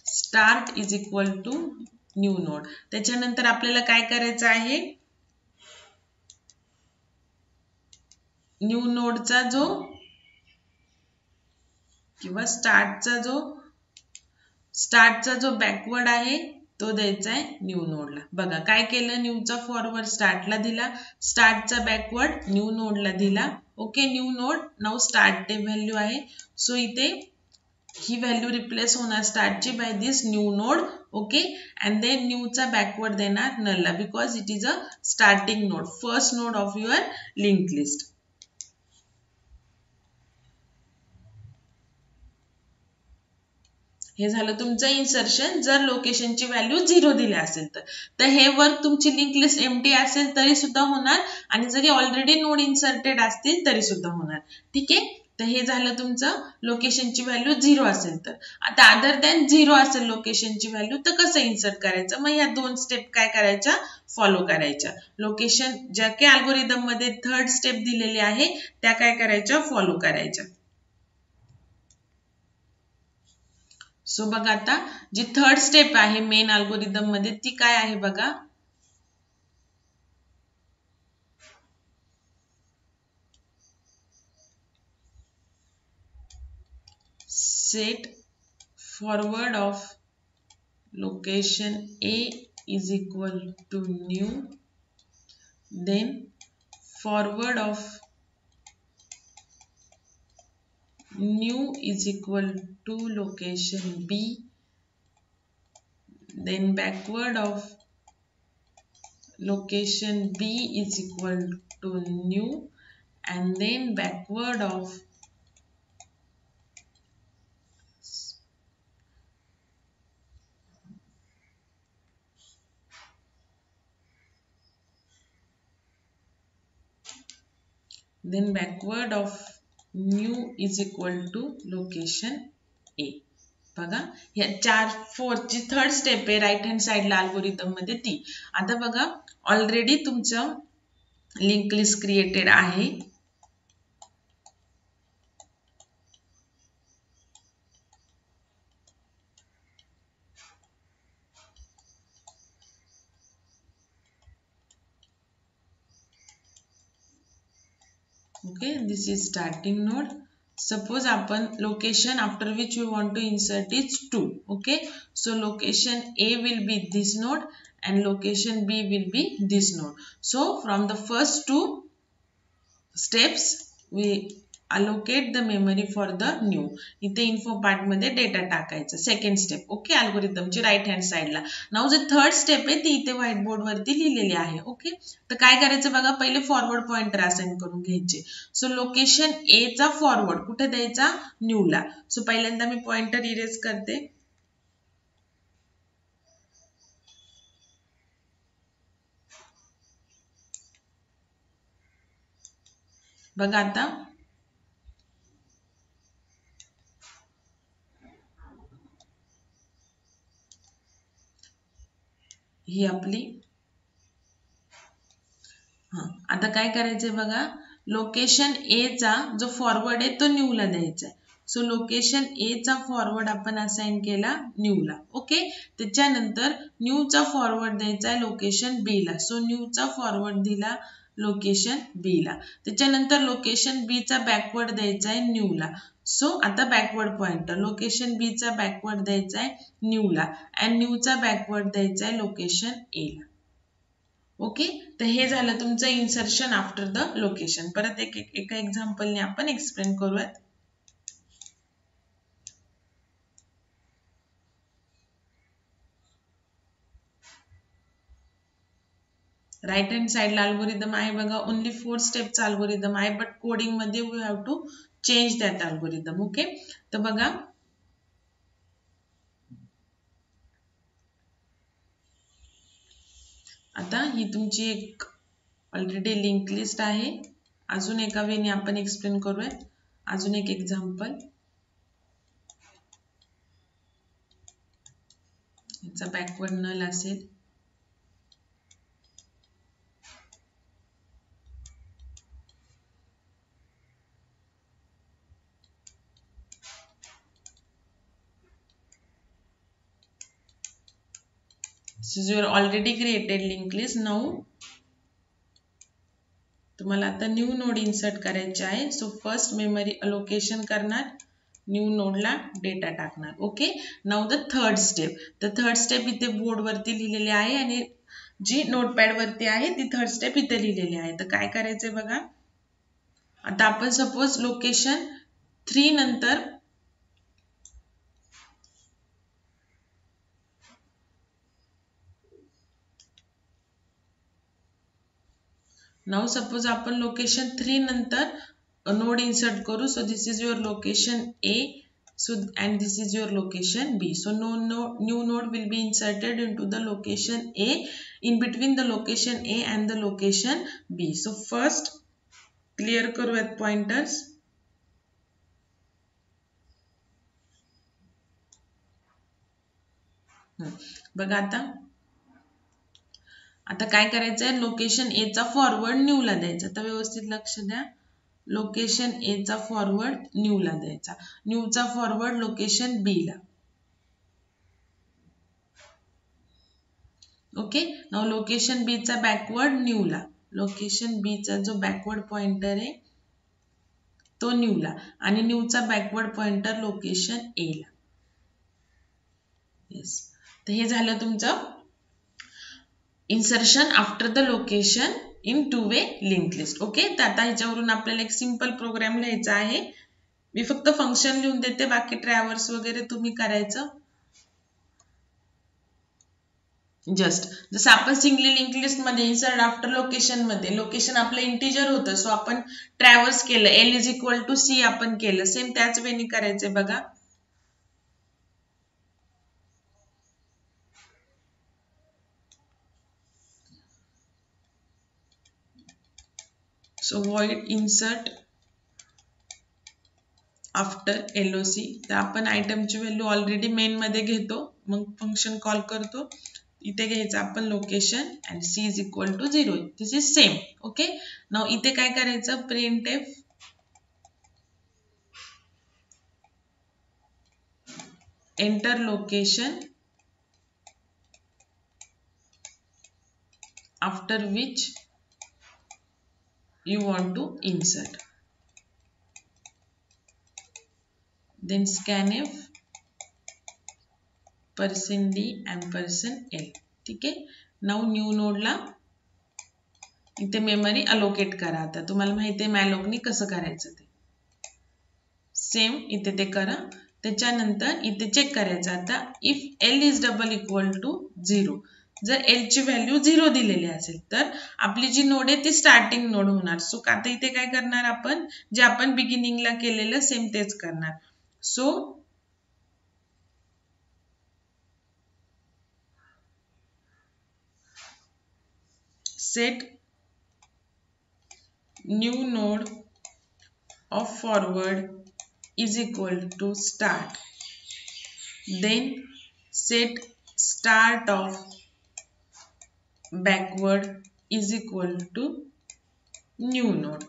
start is equal to new node. त्याच्यानंतर आपल्याला काय करायचं आहे, न्यू नोडचा जो किंवा स्टार्टचा जो बॅकवर्ड आहे तो द्यायचा आहे न्यू नोडला. बघा काय केलं, न्यूचा फॉरवर्ड स्टार्टला दिला, स्टार्टचा बॅकवर्ड न्यू नोडला दिला. Okay, new node now start value आहे. सो इथे ही व्हॅल्यू रिप्लेस होणार स्टार्टची by this new node. Okay, and then न्यूचा बॅकवर्ड देणार नलला because it is a starting node, first node of your link list. हे झालं तुमचं इन्सर्शन. जर लोकेशनची व्हॅल्यू 0 दिली असेल तर हे वर्क तुमची लिंक लिस्ट एम्प्टी असेल तरी सुद्धा होणार आणि जरी ऑलरेडी नोड इन्सर्टेड असतील तरी सुद्धा होणार. ठीक आहे, तर हे झालं तुमचं लोकेशनची व्हॅल्यू 0 असेल तर. आता अदर दॅन 0 असेल लोकेशनची व्हॅल्यू तर कसं इन्सर्ट करायचं, मग या 2 स्टेप काय करायच्या, फॉलो करायच्या. लोकेशन ज्या काही अल्गोरिदम मध्ये 3rd स्टेप दिलेली आहे त्या काय करायच्या, फॉलो करायच्या. सो बघा आता जी 3rd स्टेप आहे मेन अल्गोरिदम मध्ये ती काय आहे बघा, set forward of location A is equal to new, then forward of new is equal to location B, then backward of location B is equal to new, and then backward of new is equal to location A. बघा या 3rd step आहे right hand साइडला algorithm मध्ये ती. आता बघा already तुमचं link list created आहे. Okay, this is starting node. Suppose आपण location after which we want to insert is 2. Okay, so location A will be this node and location B will be this node. So from the first 2 steps we allocate the memory for the new. इथे info part मध्ये data टाकायचा. Second step. Okay, अल्गोरिदमची right hand साइडला. Now जे 3rd step आहे ती इथे white board वरती लिहिलेली आहे. ओके, तर काय करायचं बघा, पहिले फॉरवर्ड पॉइंटर असाइन करून घ्यायचे. सो लोकेशन A चा फॉरवर्ड कुठे द्यायचा, न्यूला. सो पहिल्यांदा मी पॉइंटर इरेज करते. बघा आता ही आपली. आता काय करायचंय बघा, लोकेशन A चा जो फॉरवर्ड आहे तो न्यूला द्यायचा आहे. सो लोकेशन A चा फॉरवर्ड आपण असाइन केला न्यूला. ओके, त्याच्यानंतर न्यूचा फॉरवर्ड द्यायचा आहे लोकेशन B ला. सो न्यूचा फॉरवर्ड दिला लोकेशन बी ला. त्याच्यानंतर लोकेशन बी चा बॅकवर्ड द्यायचा आहे न्यू ला. सो आता बॅकवर्ड पॉइंटर लोकेशन बी चा बॅकवर्ड द्यायचा आहे न्यू ला अँड न्यू चा बॅकवर्ड द्यायचा आहे लोकेशन ए ला. ओके, तर हे झालं तुमचं इन्सर्शन आफ्टर द लोकेशन. परत एका एक्झाम्पलने आपण एक्सप्लेन करूयात. राईट हँड साइडला अल्गोरिदम आहे बघा. ओनली 4 स्टेपचा अल्गोरिदम आहे, बट कोडिंग मध्ये we have to change that algorithm. Okay, तर बघा आता ही तुमची एक ऑलरेडी लिंक लिस्ट आहे. अजून एका वेने आपण एक्सप्लेन करूया. अजून एक एक्झाम्पल. याचा बॅकवर्ड नल असेल. This is your already created linked list. Now तुम्हाला आता न्यू नोड इन्सर्ट करायचे आहे. सो फर्स्ट मेमरी अलोकेशन करणार, न्यू नोडला डेटा टाकणार. Okay, now the third step. तर थर्ड स्टेप इथे बोर्ड वरती लिहिलेले आहे आणि जी नोटपॅड वरती आहे ती थर्ड स्टेप इथे लिहिलेली आहे. तर काय करायचंय बघा. आता आपण सपोज लोकेशन 3 नंतर नाउ सपोज आपण लोकेशन 3 नंतर नोड इन्सर्ट करू. So this is your location A. So and this is your location B. So new node will be inserted into the location A, in between the location A and the location B. So first clear करूयात pointers. बघा आता काय करायचं आहे. Location ए चा forward new ला द्यायचा. तर व्यवस्थित लक्ष द्या. लोकेशन ए चा फॉरवर्ड न्यू ला द्यायचा. न्यू चा फॉरवर्ड लोकेशन बी ला. ओके, नाउ लोकेशन बी चा बॅकवर्ड न्यू ला. लोकेशन बी चा जो बॅकवर्ड पॉइंटर आहे तो न्यू ला आणि न्यू चा बॅकवर्ड पॉइंटर लोकेशन ए ला. येस, तर हे झालं तुमचं insertion after the location in 2-way link list. Okay, तर आता ह्याच्यावरून आपल्याला एक सिंपल प्रोग्राम लिहायचा आहे. मी फक्त फंक्शन लिहून देते, बाकी ट्रॅव्हर्स वगैरे तुम्ही करायचं. जस्ट जसं आपण सिंगली लिंक लिस्ट मध्ये इन्सर्ट आफ्टर लोकेशन मध्ये लोकेशन आपलं इंटिजर होतं. सो आपण ट्रॅव्हर्स केलं, L is equal to C आपण केलं. सेम त्याच वेने करायचंय बघा. So void insert after LOC. तर आपण आयटमची व्हॅल्यू ऑलरेडी मेन मध्ये घेतो, मग फंक्शन कॉल करतो. इथे घ्यायचं आपण location and C is equal to 0. This is same. Okay, now इथे काय करायचं. printf enter location after which you want to insert. Then scanf %d and %l. ठीक आहे. नाउ न्यू नोडला इथे मेमरी अलोकेट करा. आता तुम्हाला माहिती आहे मॅलोकनी कसं करायचं ते. सेम इथे ते करा. त्याच्यानंतर इथे चेक करायचं. आता if L is double equal to 0, जर L ची व्हॅल्यू 0 दिलेली असेल तर आपली जी नोड आहे ती स्टार्टिंग नोड होणार. सो आता इथे काय करणार आपण, जे आपण बिगिनिंगला केलेलं सेम तेच करणार. So set new node of forward is equal to start. Then set start of backward is equal to new node.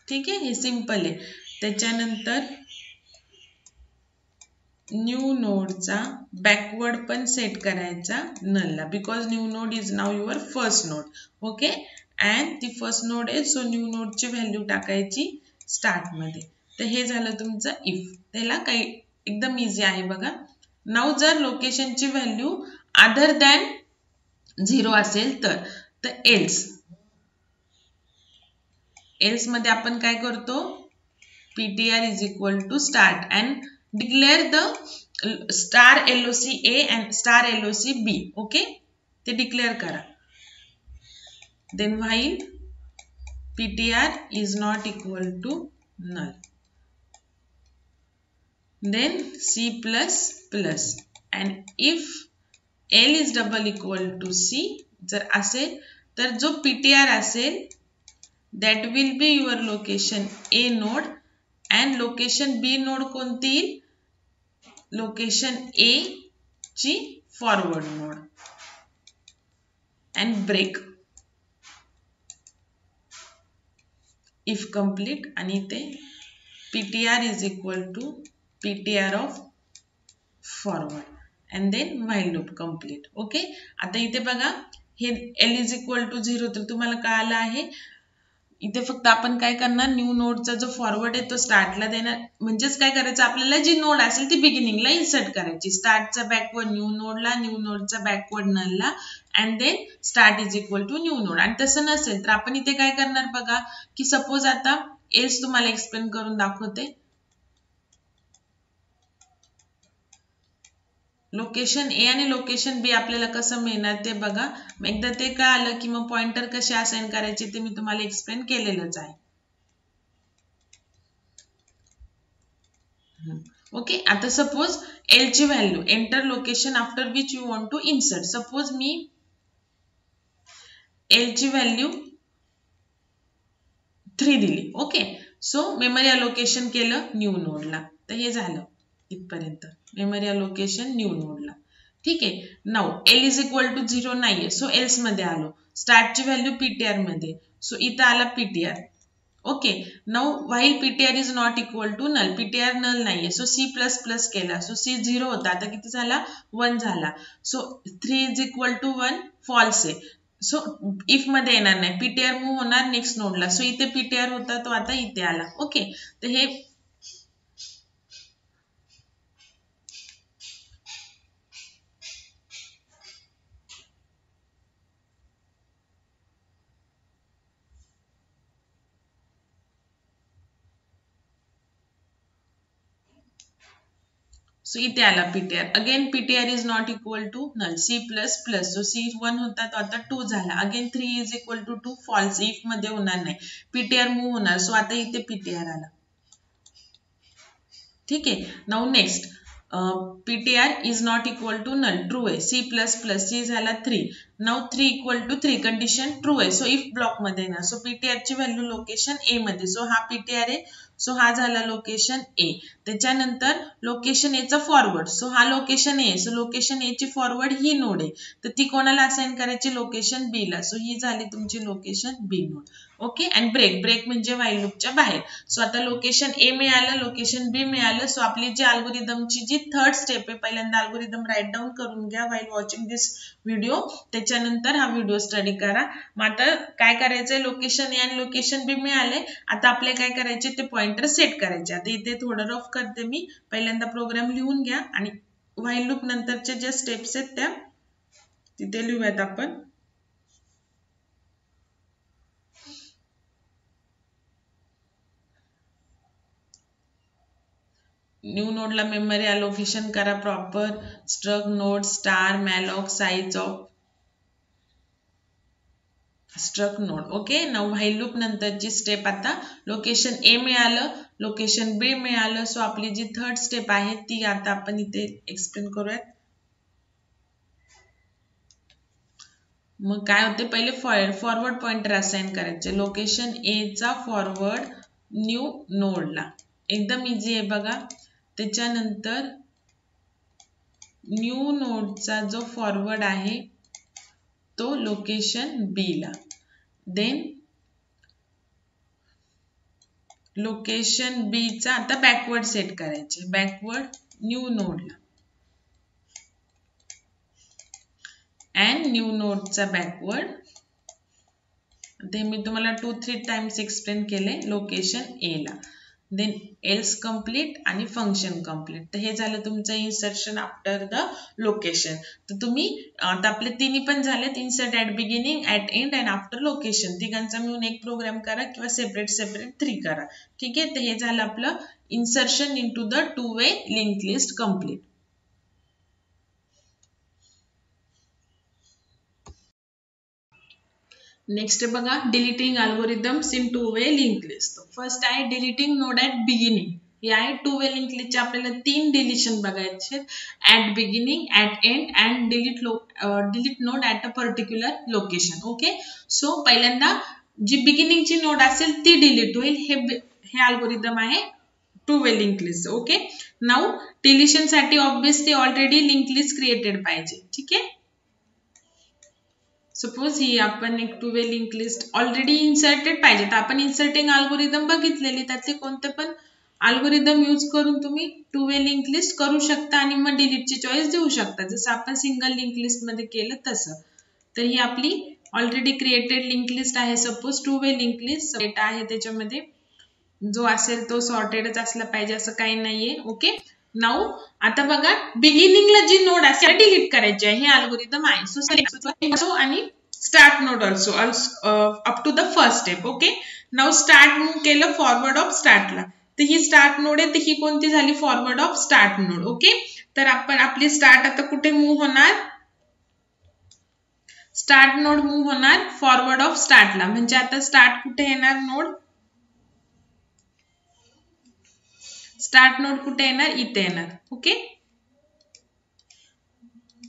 ठीक आहे, हे सिंपल आहे. त्याच्यानंतर न्यू नोडचा बॅकवर्ड पण सेट करायचा नलला, because new node is now your first node. Okay, and ती फर्स्ट नोड आहे, सो न्यू नोडची व्हॅल्यू टाकायची स्टार्ट मध्ये. तर हे झालं तुमचं इफ. त्याला काही एकदम इझी आहे बघा. नाउ जर लोकेशनची व्हॅल्यू अदर दॅन 0 असेल तर एल्स मध्ये आपण काय करतो, ptr is equal to start and declare the star loc a and star loc b. Okay, ते डिक्लेअर करा. then while ptr is not equal to null, then c plus plus and if l is double equal to c, जर असेल तर जो ptr असेल that will be your location a node and location b node कोणती, location a ची forward node. and break if complete आणि ते ptr is equal to ptr of forward and then while loop complete. Okay, आता इथे बघा हे l is equal to 0 तर तुम्हाला कळालं आहे. इथे फक्त आपण काय करणार, न्यू नोडचा जो फॉरवर्ड आहे तो स्टार्टला देणार. म्हणजेच काय करायचं, आपल्याला जी नोड असेल ती बिगिनिंगला इन्सर्ट करायची. स्टार्टचा बॅकवर्ड न्यू नोडला, न्यू नोडचा बॅकवर्ड नलला and then start is equal to new node. आणि तसं नसेल तर आपण इथे काय करणार बघा, की सपोज आता एल्स तुम्हाला एक्सप्लेन करून दाखवते. लोकेशन ए आणि लोकेशन बी आपल्याला कसं मिळणार ते बघा. एकदा ते कळालं की मग पॉइंटर कसे असाइन करायचे ते मी तुम्हाला एक्सप्लेन केलेलंच आहे. ओके, आता सपोज एल ची value enter location after which you want to insert. Suppose मी एल ची व्हॅल्यू 3 दिली. ओके, सो मेमरी अलोकेशन केलं न्यू नोडला. तर हे झालं इथपर्यंत, मेमरी अलोकेशन न्यू नोडला. ठीक आहे. Now L is equal to 0 नाहीये, सो एल्स मध्ये आलो. स्टार्टची व्हॅल्यू पीटीआर मध्ये, सो इथं आला PTR. Okay, now while PTR is not equal to null, PTR null नाहीये, सो सी प्लस प्लस केला. सो सी 0 होता, आता किती झाला, 1 झाला. So 3 is equal to 1 false आहे. सो इफ मध्ये येणार नाही, पीटीआर मूव्ह होणार नेक्स्ट नोडला. सो इथे पीटीआर होता तो आता इथे आला. ओके, तर हे सो इथे आला PTR. Again PTR is not equal to null, C plus plus. So C 1 होता तो आता 2 झाला. Again 3 is equal to 2 false, if मध्ये होणार नाही, पीटीआर मूव्ह होणार. सो आता इथे पीटीआर आला. ठीक आहे. Now next ptr is not equal to null, true आहे. c प्लस प्लस, c झाला 3. Now 3 equal to 3 condition true आहे. सो इफ ब्लॉक मध्ये येणार. सो ptr ची व्हॅल्यू लोकेशन ए मध्ये, सो हा ptr आहे. सो हा झाला लोकेशन ए. त्याच्यानंतर लोकेशन ए चा फॉरवर्ड, सो हा लोकेशन ए. सो लोकेशन ए ची फॉरवर्ड ही नोड आहे, तर ती कोणाला असाइन करायची, लोकेशन बी ला. सो ही झाली तुमची location B node. Okay, and break, break म्हणजे व्हाईल लूपच्या बाहेर. सो आता लोकेशन ए मिळालं, लोकेशन बी मिळालं. सो आपली जी अल्गोरिदमची जी थर्ड स्टेप आहे, पहिल्यांदा अल्गोरिदम राईट डाऊन करून घ्या व्हाईल वॉचिंग दिस व्हिडिओ. त्याच्यानंतर हा व्हिडिओ स्टडी करा. मग आता काय करायचंय, लोकेशन ए आणि लोकेशन बी मिळाले. आता आपले काय करायचे, ते पॉइंटर सेट करायचे. आता इथे थोडं रफ करते मी. पहिल्यांदा प्रोग्राम लिहून घ्या आणि व्हाईल लूप नंतरच्या ज्या स्टेप्स आहेत त्या तिथे लिहूयात आपण. न्यू नोडला मेमरी अलोकेशन करा proper. Struct node star malloc size of struct node. Okay, now while loop नंतरची स्टेप. आता लोकेशन ए मिळालं, लोकेशन बी मिळालं. सो आपली जी थर्ड स्टेप आहे ती आता आपण इथे एक्सप्लेन करूयात. मग काय होते, पहिले फॉरवर्ड पॉइंटर असाइन करायचे. लोकेशन ए चा फॉरवर्ड न्यू नोडला, एकदम इझी आहे बघा. त्याच्यानंतर न्यू नोडचा जो फॉरवर्ड आहे तो लोकेशन बी ला, देन लोकेशन बी चा आता बॅकवर्ड सेट करायचे, बॅकवर्ड न्यू नोडला अँड न्यू नोडचा बॅकवर्ड ते मी तुम्हाला 2-3 टाइम्स एक्सप्लेन केले लोकेशन ए ला. देन एल्स कंप्लीट आणि फंक्शन कंप्लीट. तर हे झालं तुमचं इन्सर्शन आफ्टर द लोकेशन. तर तुम्ही आता आपले तिन्ही पण झालेत, insert at beginning, at end and after location. तिघांचा मिळून एक प्रोग्राम करा किंवा सेपरेट 3 करा. ठीक आहे. तर हे झालं आपलं insertion into the two way link list complete. Next बघा deleting algorithms in two way link list. First आहे डिलीटिंग नोड ऍट बिगिनिंग. हे आहे 2-वे लिंक लिस्टचे आपल्याला 3 डिलिशन बघायचे, at beginning, at end and delete node at a particular location. Okay. So पहिल्यांदा जी बिगिनिंगची node असेल ती डिलीट होईल. हे अल्गोरिदम आहे two way link list. Okay. Now deletion साठी obviously already link list created पाहिजे. ठीक आहे. सपोज ही आपण एक two way link list already inserted पाहिजे, तर आपण इन्सर्टिंग अल्गोरिदम बघितलेली, त्यातले कोणते पण अल्गोरिदम यूज करून तुम्ही 2-वे लिंक लिस्ट करू शकता आणि मग डिलीटची चॉईस देऊ शकता, जसं आपण सिंगल लिंक लिस्ट मध्ये केलं तसं. तर ही आपली ऑलरेडी क्रिएटेड लिंक लिस्ट आहे. Suppose two way link list data आहे, त्याच्यामध्ये जो असेल तो सॉर्टेडच असला पाहिजे असं काही नाहीये. ओके. नाउ आता बघा बिगिनिंगला जी नोड असेल डिलीट करायची आहे, हे अल्गोरिदम आहे. सो आणि start node also up to the first step. Okay. Now start move केलं फॉरवर्ड ऑफ स्टार्टला, तर ही स्टार्ट नोड आहे, तर ही कोणती झाली forward of start node. Okay. तर आपण आपली स्टार्ट आता कुठे मूव्ह होणार, स्टार्ट नोड मूव्ह होणार फॉरवर्ड ऑफ स्टार्टला. म्हणजे आता स्टार्ट कुठे येणार, नोड स्टार्ट नोड कुठे येणार, इथे येणार. ओके.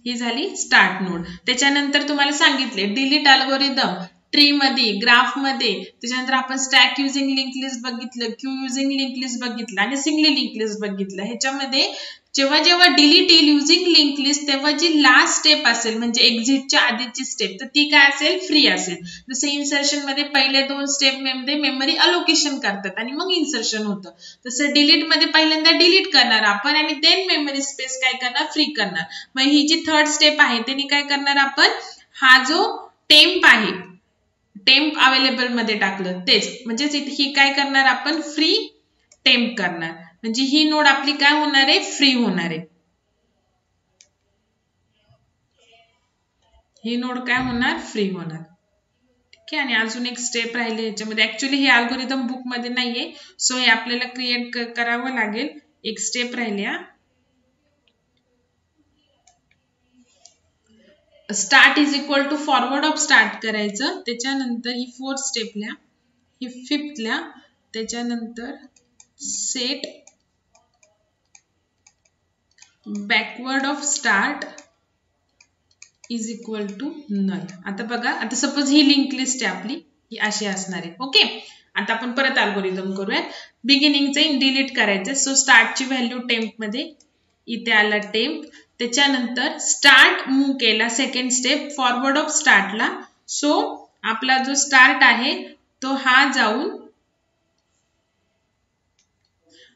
ही झाली स्टार्ट नोड. त्याच्यानंतर तुम्हाला सांगितले डिलीट अल्गोरिदम ट्री मध्ये, ग्राफ मध्ये, त्याच्यानंतर आपण स्टॅक युजिंग लिंक लिस्ट बघितलं, क्यू युजिंग लिंक लिस्ट बघितलं आणि सिंगली लिंक लिस्ट बघितलं. ह्याच्यामध्ये जेव्हा जेव्हा डिलीट येईल युजिंग लिंक लिस्ट, तेव्हा जी लास्ट स्टेप असेल म्हणजे एक्झिटच्या आधीची स्टेप, तर ती काय असेल, फ्री असेल. जसं इन्सर्शन मध्ये पहिले 2 स्टेप मध्ये मेमरी अलोकेशन करतात आणि मग इन्सर्शन होतं, तसं डिलीट मध्ये पहिल्यांदा डिलीट करणार आपण आणि देन मेमरी स्पेस काय करणार, फ्री करणार. मग ही जी थर्ड स्टेप आहे त्यांनी काय करणार, आपण हा जो टेम्प आहे, टेम्प अवेलेबल मध्ये टाकलं तेच, म्हणजे ही काय करणार, आपण फ्री टेम्प करणार. म्हणजे ही नोड आपली काय होणार आहे, फ्री होणार आहे. ही नोड काय होणार, फ्री होणार. ठीक आहे. आणि अजून एक स्टेप राहिले ह्याच्यामध्ये, ऍक्च्युअली हे अल्गोरिदम बुक मध्ये नाहीये, सो हे आपल्याला क्रिएट करावं लागेल. एक स्टेप राहिली, start is equal to forward of start करायचं. त्याच्यानंतर ही 4th स्टेपला, ही 5thला, त्याच्यानंतर set backward of start is equal to null. आता बघा, आता सपोज ही लिंक लिस्ट आहे आपली, ही अशी असणार आहे. ओके. आता आपण परत अल्गोरिदम करूयात. बिगिनिंगचे डिलीट करायचे, सो स्टार्टची व्हॅल्यू टेम्प मध्ये, इथे आला टेम्प. त्याच्यानंतर स्टार्ट मूव केला, सेकंड स्टेप फॉरवर्ड ऑफ स्टार्टला, सो आपला जो स्टार्ट आहे तो हा जाऊन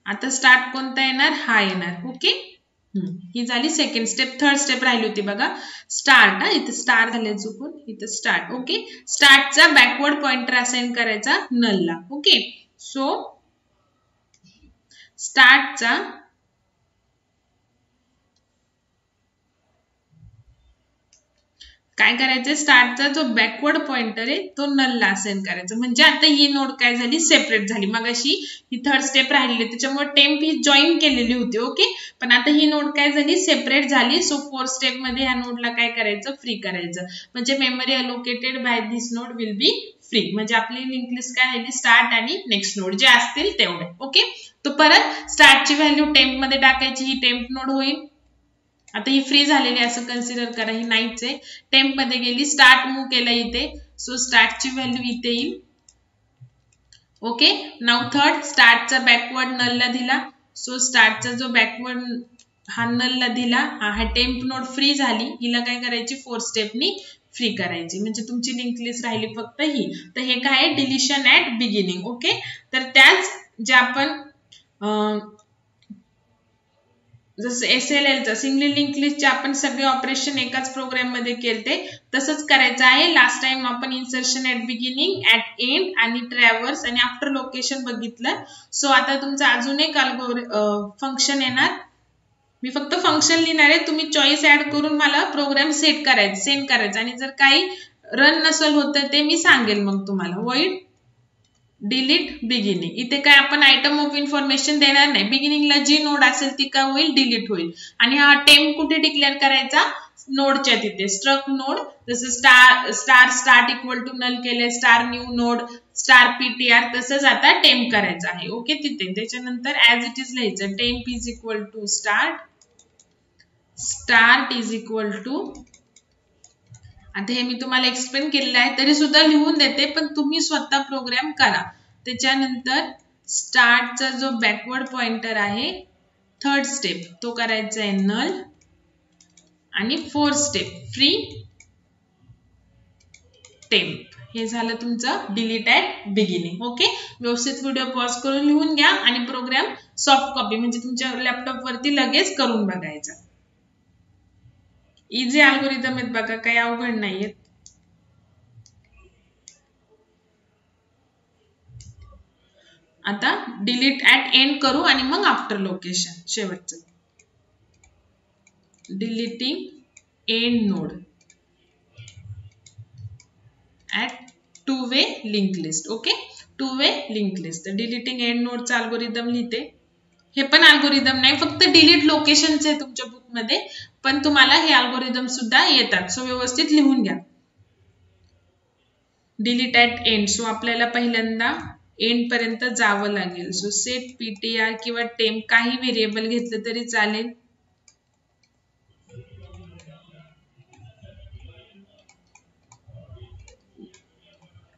आता स्टार्ट कोणता येणार, हा येणार. ओके. ही झाली सेकंड स्टेप. थर्ड स्टेप राहिली होती बघा, स्टार्ट. इथे स्टार झाले चुकून, इथे स्टार्ट. ओके. स्टार्टचा बॅकवर्ड पॉइंटर असाइन करायचा नलला. ओके. सो स्टार्टचा काय करायचं, स्टार्टचा जो बॅकवर्ड पॉइंटर आहे तो नलला असाइन करायचा. म्हणजे आता ही नोड काय झाली, सेपरेट झाली. मग अशी ही थर्ड स्टेप राहिली, त्याच्यामुळे टेम्प ही जॉईन केलेली होती. ओके. पण आता ही नोड काय झाली, सेपरेट झाली. सो 4th स्टेप मध्ये ह्या नोडला काय करायचं, फ्री करायचं. म्हणजे memory allocated by this node will be free. म्हणजे आपली लिंक लिस्ट काय राहिली, स्टार्ट आणि नेक्स्ट नोड जे असतील तेवढे. ओके. तो परत स्टार्टची व्हॅल्यू टेम्प मध्ये टाकायची, ही टेम्प नोड होईल. आता ही फ्री झालेली असं कन्सिडर करा, ही नाहीच आहे, टेम्प मध्ये गेली. स्टार्ट मूव केला इथे, सो स्टार्टची व्हॅल्यू इथे येईल. ओके. नाउ थर्ड, स्टार्टचा बॅकवर्ड नलला दिला, सो स्टार्टचा जो बॅकवर्ड हा नलला दिला, हा टेम्प नोड फ्री झाली. हिला काय करायची, 4th स्टेपनी फ्री करायची. म्हणजे तुमची लिंक लिस्ट राहिली फक्त ही. तर हे काय आहे, डिलिशन ऍट बिगिनिंग. ओके. तर त्याच जे आपण जसं SLLचं सिंगली लिंक लिस्टचे आपण सगळे ऑपरेशन एकाच प्रोग्राम मध्ये केलते तसंच करायचं आहे. लास्ट टाइम आपण insertion at beginning, at end आणि ट्रॅव्हर्स आणि आफ्टर लोकेशन बघितलं. सो आता तुमचं अजून एक फंक्शन येणार. मी फक्त फंक्शन लिहिणार आहे, तुम्ही चॉईस ऍड करून मला प्रोग्राम सेंड करायचं आणि जर काही रन नसेल होत ते मी सांगेल मग तुम्हाला. Void delete beginning. इथे काय आपण आयटम ऑफ इन्फॉर्मेशन देणार नाही. बिगिनिंगला जी नोड असेल ती काय होईल, डिलीट होईल. आणि हा टेम्प कुठे डिक्लेअर करायचा, नोडच्या तिथे. स्ट्रक नोड, जसं स्टार्ट इक्वल टू नल केले, star new node, star PTR, तसंच आता टेम्प करायचं आहे. ओके, तिथे त्याच्यानंतर ऍज इट इज लिहायचं, temp is equal to start is equal to. आता हे मी तुम्हाला एक्सप्लेन केलेलं आहे तरी सुद्धा लिहून देते, पण तुम्ही स्वतः प्रोग्राम करा. त्याच्यानंतर स्टार्टचा जो बॅकवर्ड पॉइंटर आहे, थर्ड स्टेप तो करायचा आहे नल आणि फोर्थ स्टेप फ्री टेम्प. हे झालं तुमचं डिलीट ऍट बिगिनिंग. ओके, व्यवस्थित व्हिडिओ पॉज करून लिहून घ्या आणि प्रोग्राम सॉफ्ट कॉपी म्हणजे तुमच्या लॅपटॉप वरती लगेच करून बघायचा. इझी अल्गोरिदम आहेत बघा, काही अवघड नाहीयेत. आता डिलीट ऍट एंड करू आणि मग आफ्टर लोकेशन शेवटचं. Deleting end node at two way link list. Okay, two way link list. Deleting end नोडचा अल्गोरिदम लिहिते. हे पण अल्गोरिदम नाही, फक्त डिलीट लोकेशनचे आहे तुमच्या बुक मध्ये, पण तुम्हाला हे अल्गोरिदम सुद्धा येतात. सो व्यवस्थित लिहून घ्या. Delete at end. सो आपल्याला पहिल्यांदा एंड पर्यंत जावं लागेल. सो सेट PTR किंवा टेम्प काही व्हेरिएबल घेतलं तरी चालेल.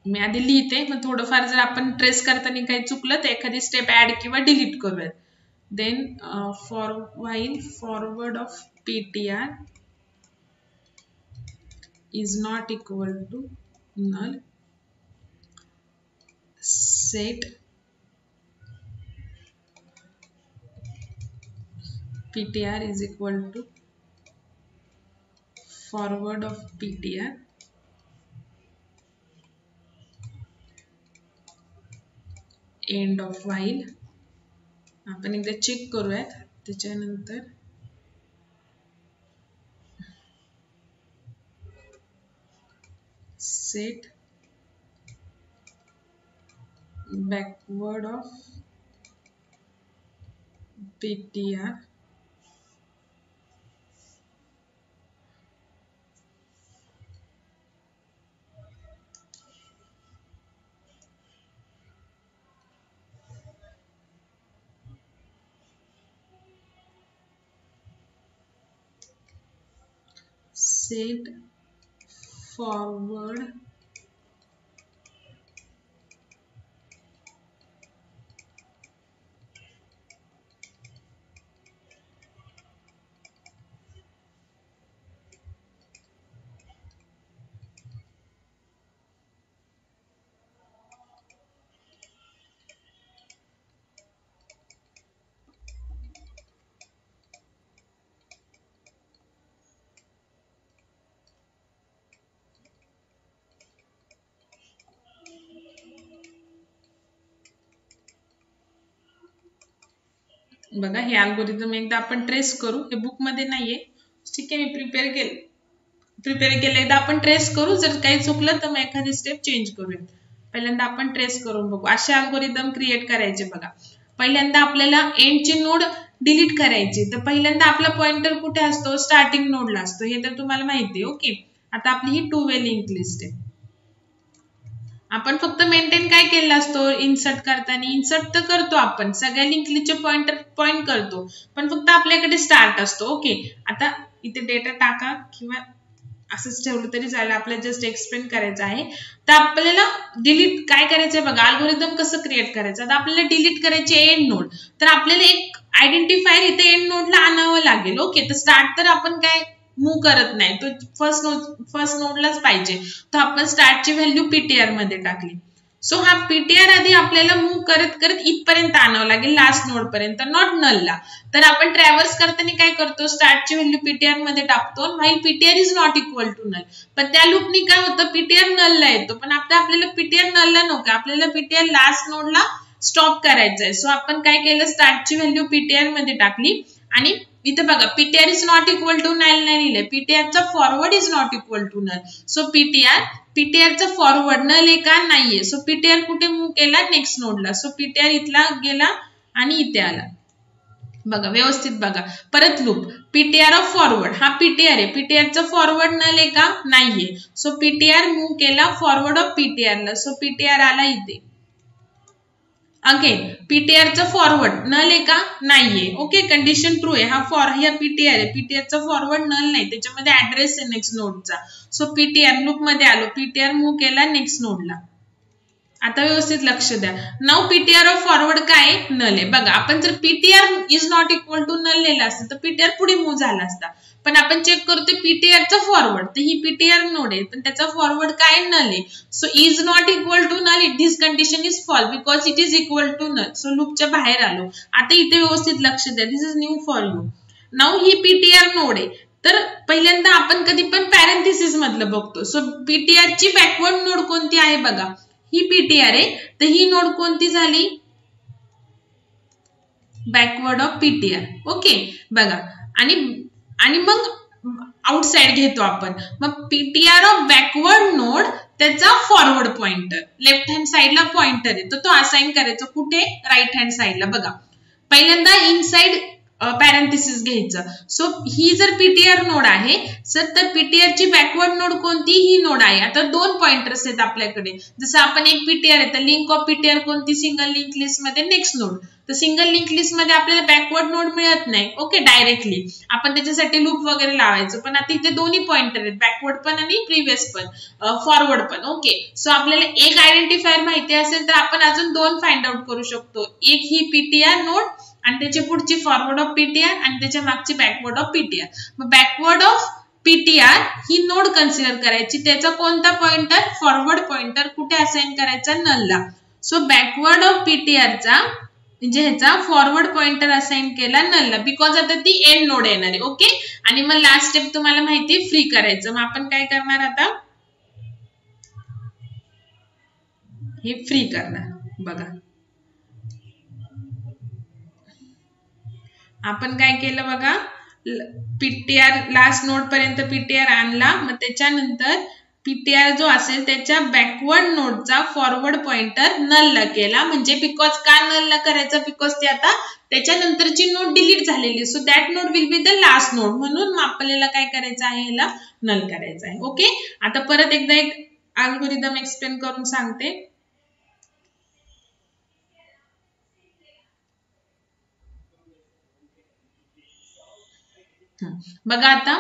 मी आधी लिहिते, मग थोडंफार जर आपण ट्रेस करताना काही चुकलं तर एखादी स्टेप ऍड किंवा डिलीट करूयात. Then while forward of PTR is not equal to null, set PTR is equal to forward of PTR end of while. आपण एकदा चेक करूयात. त्याच्यानंतर set backward of PTR set forward बघा. हे algorithm एकदा आपण ट्रेस करू. हे बुक मध्ये नाहीये, ठीक आहे, मी प्रिपेअर केलं. एकदा आपण ट्रेस करू. जर काही चुकलं तर मग एखादी स्टेप चेंज करूया. पहिल्यांदा आपण ट्रेस करून बघू. असे अल्गोरिदम क्रिएट करायचे बघा. पहिल्यांदा आपल्याला एंडची नोड डिलीट करायची, तर पहिल्यांदा आपला पॉइंटर कुठे असतो, स्टार्टिंग नोडला असतो. हे तर तुम्हाला माहिती आहे. ओके, आता आपली ही टू वे लिंक लिस्ट आहे. आपण फक्त मेंटेन काय केला असतो, इन्सर्ट करताना इन्सर्ट तर करतो आपण, सगळ्या लिंक लिस्टचे पॉइंटर पॉइंट करतो, पण फक्त आपल्याकडे स्टार्ट असतो. ओके, आता इथे डेटा टाका किंवा असंच ठेवलं तरी चालेल. आपल्याला जस्ट एक्सप्लेन करायचं आहे. तर आपल्याला डिलीट काय करायचंय बघा, अल्गोरिदम कसं क्रिएट करायचं. आता आपल्याला डिलीट करायचे एंड नोड, तर आपल्याला एक आयडेंटिफायर इथे एंड नोडला आणावं लागेल. ओके, तर स्टार्ट तर आपण काय मूव करत नाही, तो फर्स्ट नोडलाच पाहिजे. तर आपण स्टार्टची व्हॅल्यू PTR मध्ये टाकली. सो हा पीटीआर आधी आपल्याला मूव्ह करत करत इथपर्यंत आणावं लागेल, लास्ट नोड पर्यंत, नॉट नलला. तर आपण ट्रॅव्हर्स करताना काय करतो, स्टार्टची व्हॅल्यू पीटीआर मध्ये टाकतो, while PTR is not equal to null. पण त्या लूपनी काय होतं, पीटीआर नलला येतो. पण आता आपल्याला पीटीआर नलला नको, आपल्याला पीटीआर लास्ट नोडला स्टॉप करायचंय. सो आपण काय केलं, स्टार्टची व्हॅल्यू पीटीआर मध्ये टाकली आणि इथं बघा PTR is not equal to null नाही लिहिलंय, पीटीआरचा forward is not equal to null. So पीटीआरचा फॉरवर्ड नल आहे का, नाहीये. सो पीटीआर कुठे मूव्ह केला, नेक्स्ट नोडला. सो पीटीआर इथला गेला आणि इथे आला. बघा व्यवस्थित बघा, परत लूप पीटीआर ऑफ फॉरवर्ड, हा पीटीआर आहे, पीटीआरचा फॉरवर्ड नल आहे का, नाहीये. सो पीटीआर मूव्ह केला फॉरवर्ड ऑफ पीटीआरला. सो पीटीआर आला इथे. अगेन पीटीआरचा फॉरवर्ड नल आहे का, नाहीये. ओके, कंडिशन ट्रू आहे. हा पीटीआर आहे, पीटीआरचा फॉरवर्ड नल नाही, त्याच्यामध्ये ऍड्रेस आहे नेक्स्ट नोडचा. सो पीटीआर लूप मध्ये आलो, पीटीआर मूव्ह केला नेक्स्ट नोडला. आता व्यवस्थित लक्ष द्या. नाव पीटीआर ऑफ फॉरवर्ड काय नल आहे. बघा आपण जर PTR is not equal to null लिहिला असतं तर पीटीआर पुढे मूव्ह झाला असता. पण आपण चेक करतोय पीटीआरचा फॉरवर्ड, तर ही पीटीआर नोड आहे पण त्याचा फॉरवर्ड काय नल आहे. So is not equal to null, this condition is false because it is equal to null. So लूपच्या बाहेर आलो. आता इथे व्यवस्थित लक्ष द्या, this is new for you. नाव ही पीटीआर नोड आहे, तर पहिल्यांदा आपण कधी पण पॅरेंथेसिस मधलं बघतो. सो पीटीआर ची बॅकवर्ड नोड कोणती आहे बघा, ही पीटीआर आहे, तर ही नोड कोणती झाली, बॅकवर्ड ऑफ पीटीआर. ओके बघा, आणि मग आउटसाइड घेतो आपण. मग पीटीआर ऑफ बॅकवर्ड नोड त्याचा फॉरवर्ड पॉइंटर लेफ्ट हँड साइडला पॉइंटर आहे, तर तो असाइन करायचा कुठे, राईट हँड साइडला. बघा पहिल्यांदा इनसाइड पॅरेंथेसिस घ्यायचं. सो ही जर पीटीआर नोड आहे सर, तर पीटीआर ची बॅकवर्ड नोड कोणती, ही नोड आहे. आता दोन पॉइंटर्स आहेत आपल्याकडे, जसं आपण एक पीटीआर आहे तर लिंक ऑफ पीटीआर कोणती, सिंगल लिंक लिस्ट मध्ये नेक्स्ट नोड. तर सिंगल लिंक लिस्ट मध्ये आपल्याला बॅकवर्ड नोड मिळत नाही. ओके, डायरेक्टली आपण त्याच्यासाठी लूप वगैरे लावायचं. पण आता इथे दोन्ही पॉइंटर आहेत, बॅकवर्ड पण आणि प्रिव्हियस पण, फॉरवर्ड पण. ओके, सो आपल्याला एक आयडेंटिफायर माहिती असेल तर आपण अजून दोन फाइंड आउट करू शकतो. एक ही पीटीआर नोड आणि त्याची पुढची फॉरवर्ड ऑफ पीटीआर आणि त्याच्या मागची बॅकवर्ड ऑफ पीटीआर. मग backward of PTR he node consider करायची, त्याचा कोणता पॉइंटर, फॉरवर्ड पॉइंटर कुठे असाइन करायचा, नलला. सो बॅकवर्ड ऑफ पीटीआरचा म्हणजे ह्याचा फॉरवर्ड पॉइंटर असाइन केला नलला, बिकॉज आता ती एंड नोड येणार आहे. ओके, आणि मग लास्ट स्टेप तुम्हाला माहिती फ्री करायचं. मग आपण काय करणार, आता हे फ्री करणार. बघा आपण काय केलं बघा, पीटीआर लास्ट नोड पर्यंत पीटीआर आणला, मग त्याच्यानंतर पीटीआर जो असेल त्याच्या बॅकवर्ड नोडचा फॉरवर्ड पॉइंटर नलला केला. म्हणजे बिकॉज का नलला करायचा, बिकॉज ते आता त्याच्यानंतरची नोड डिलीट झालेली, so that node will be the last node. म्हणून आपल्याला काय करायचं आहे, याला नल करायचं आहे. ओके, आता परत एकदा एक अल्गोरिदम एक्सप्लेन करून सांगते. बघा आता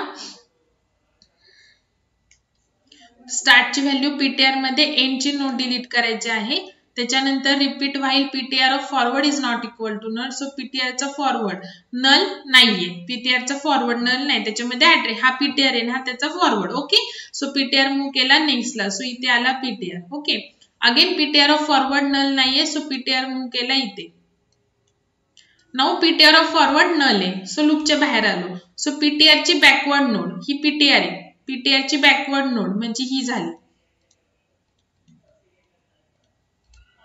स्टार्टची व्हॅल्यू पीटीआर मध्ये एंडची नोड डिलीट करायची आहे. त्याच्यानंतर repeat while PTR of forward is not equal to null. So पीटीआरचा फॉरवर्ड नल नाहीये, पीटीआरचा फॉरवर्ड नल नाही, त्याच्यामध्ये ऍड्रेस हा पीटीआर आहे ना, त्याचा forward. Okay, so PTR move केला नेक्स्टला. सो इथे आला PTR. Okay, again PTR of forward null नाहीये, सो पीटीआर मूव्ह केला इथे. Now PTR of forward null आहे, सो लूपच्या बाहेर आलो. सो पीटीआर ची बॅकवर्ड नोड ही पीटीआर आहे, पीटीआर ची बॅकवर्ड नोड म्हणजे ही झाली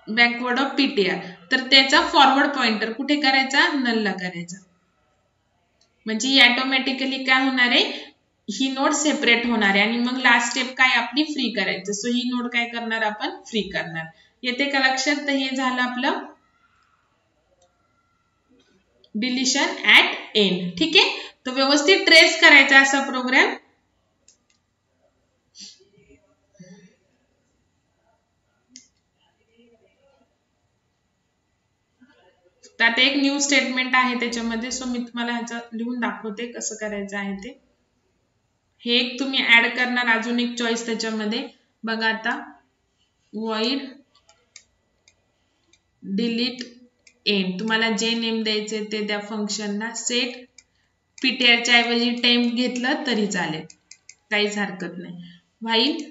बॅकवर्ड ऑफ पीटीआर. तर त्याचा फॉरवर्ड पॉइंटर कुठे करायचा, नलला करायचा. म्हणजे ही ऑटोमॅटिकली काय होणार आहे, ही नोड सेपरेट होणार आहे. आणि मग लास्ट स्टेप काय आपली, फ्री करायचं. सो ही नोड काय करणार, आपण फ्री करणार. येते का लक्षात. तर हे झालं आपलं डिलीशन ऍट एंड. ठीक आहे, तर व्यवस्थित ट्रेस करायचा असा प्रोग्राम. आता एक न्यू स्टेटमेंट आहे त्याच्यामध्ये, सो मी तुम्हाला ह्याचं लिहून दाखवते कसं करायचं आहे ते. हे एक तुम्ही ऍड करणार अजून एक चॉईस त्याच्यामध्ये. बघा आता void delete end, तुम्हाला जे नेम द्यायचे ते त्या फंक्शनला. सेट पीटीआर च्या ऐवजी टेम्प घेतलं तरी चालेल, काहीच हरकत नाही. While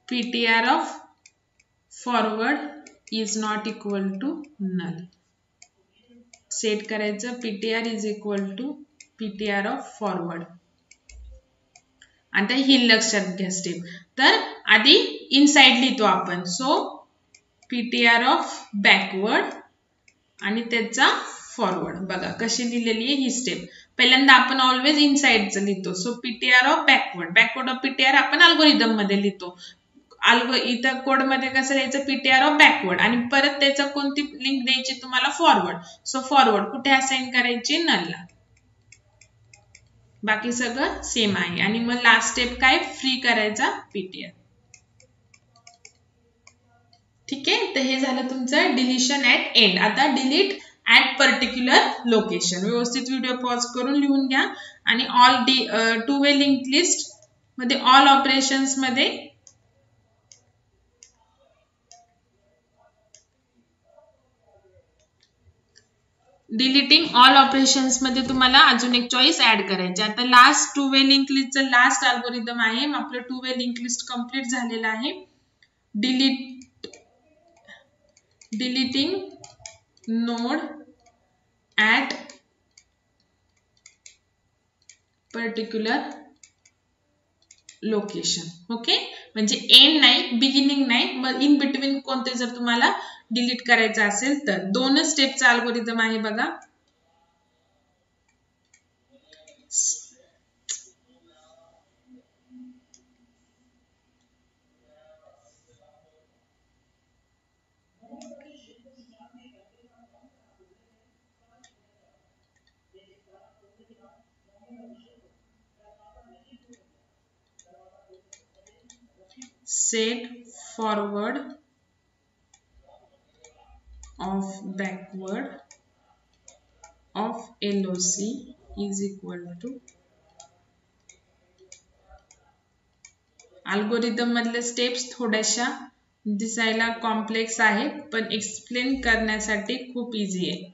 PTR of forward is not equal to null. Set करायचं ptr is equal to ptr of forward. आता ही लक्षात घ्या स्टेप. तर आधी इनसाइड लिहितो आपण. सो ptr ऑफ बॅकवर्ड आणि त्याचा फॉरवर्ड. बघा कशी लिहिलेली आहे ही स्टेप. पहिल्यांदा आपण ऑलवेज इनसाइडचं लिहितो. So ptr of backward. Backward of ptr आपण अल्गोरिदम मध्ये लिहितो. इथं कोड मध्ये कसं लिहायचं ptr ऑफ बॅकवर्ड आणि परत त्याचा कोणती लिंक द्यायची तुम्हाला फॉरवर्ड. सो फॉरवर्ड कुठे असाइन करायची नलला. बाकी सगळं सेम आहे. आणि मग लास्ट स्टेप काय फ्री करायचा ptr. ठीक आहे. तर हे झालं तुमचं डिलिशन ऍट एंड. आता डिलीट ऍट पर्टिक्युलर लोकेशन. व्यवस्थित व्हिडिओ पॉज करून लिहून घ्या आणि all to way link list मध्ये ऑल ऑपरेशन्स मध्ये डिलीटिंग ऑल ऑपरेशन्स मध्ये तुम्हाला अजून एक चॉईस ऍड करायची. आता लास्ट टू वे लिंक लिस्टचं लास्ट अल्गोरिदम आहे. आपलं to way link list complete झालेलं आहे. Deleting node at particular location. Okay. म्हणजे एंड नाही, बिगिनिंग नाही, मग इन बिटवीन कोणते जर तुम्हाला डिलीट करायचं असेल तर. दोनच स्टेपचा अल्गोरिदम आहे बघा. Set forward of backward of LOC is equal to algorithm मधले स्टेप्स थोड्याशा दिसायला कॉम्प्लेक्स आहेत पण एक्सप्लेन करण्यासाठी खूप इझी आहे.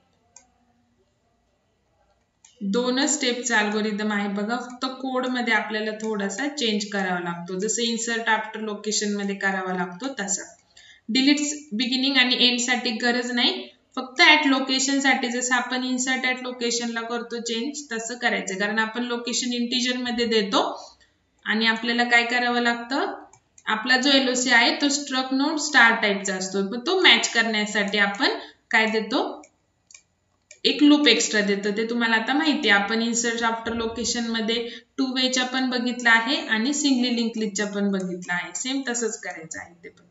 दोनच स्टेपचा अल्गोरिदम आहे बघा. फक्त कोड मध्ये आपल्याला थोडासा चेंज करावा लागतो. जसं इन्सर्ट आफ्टर लोकेशन मध्ये करावा लागतो तसा. डिलीट बिगिनिंग आणि एंड साठी गरज नाही. फक्त ऍट लोकेशन साठी जसं आपण इन्सर्ट ऍट लोकेशनला करतो चेंज तसं करायचं. कारण आपण लोकेशन इंटिजर मध्ये देतो आणि आपल्याला काय करावं लागतं. आपला जो LOC आहे तो स्ट्रक्ट नोड स्टार टाइपचा असतो. पण तो मॅच करण्यासाठी आपण काय देतो, एक लूप एक्स्ट्रा देतो. ते तुम्हाला आता माहिती आहे. आपण इन्सर्ट आफ्टर लोकेशन मध्ये टू वेच्या पण बघितलं आहे आणि सिंगली लिंक लिस्टच्या पण बघितलं आहे. सेम तसंच करायचं आहे ते पण.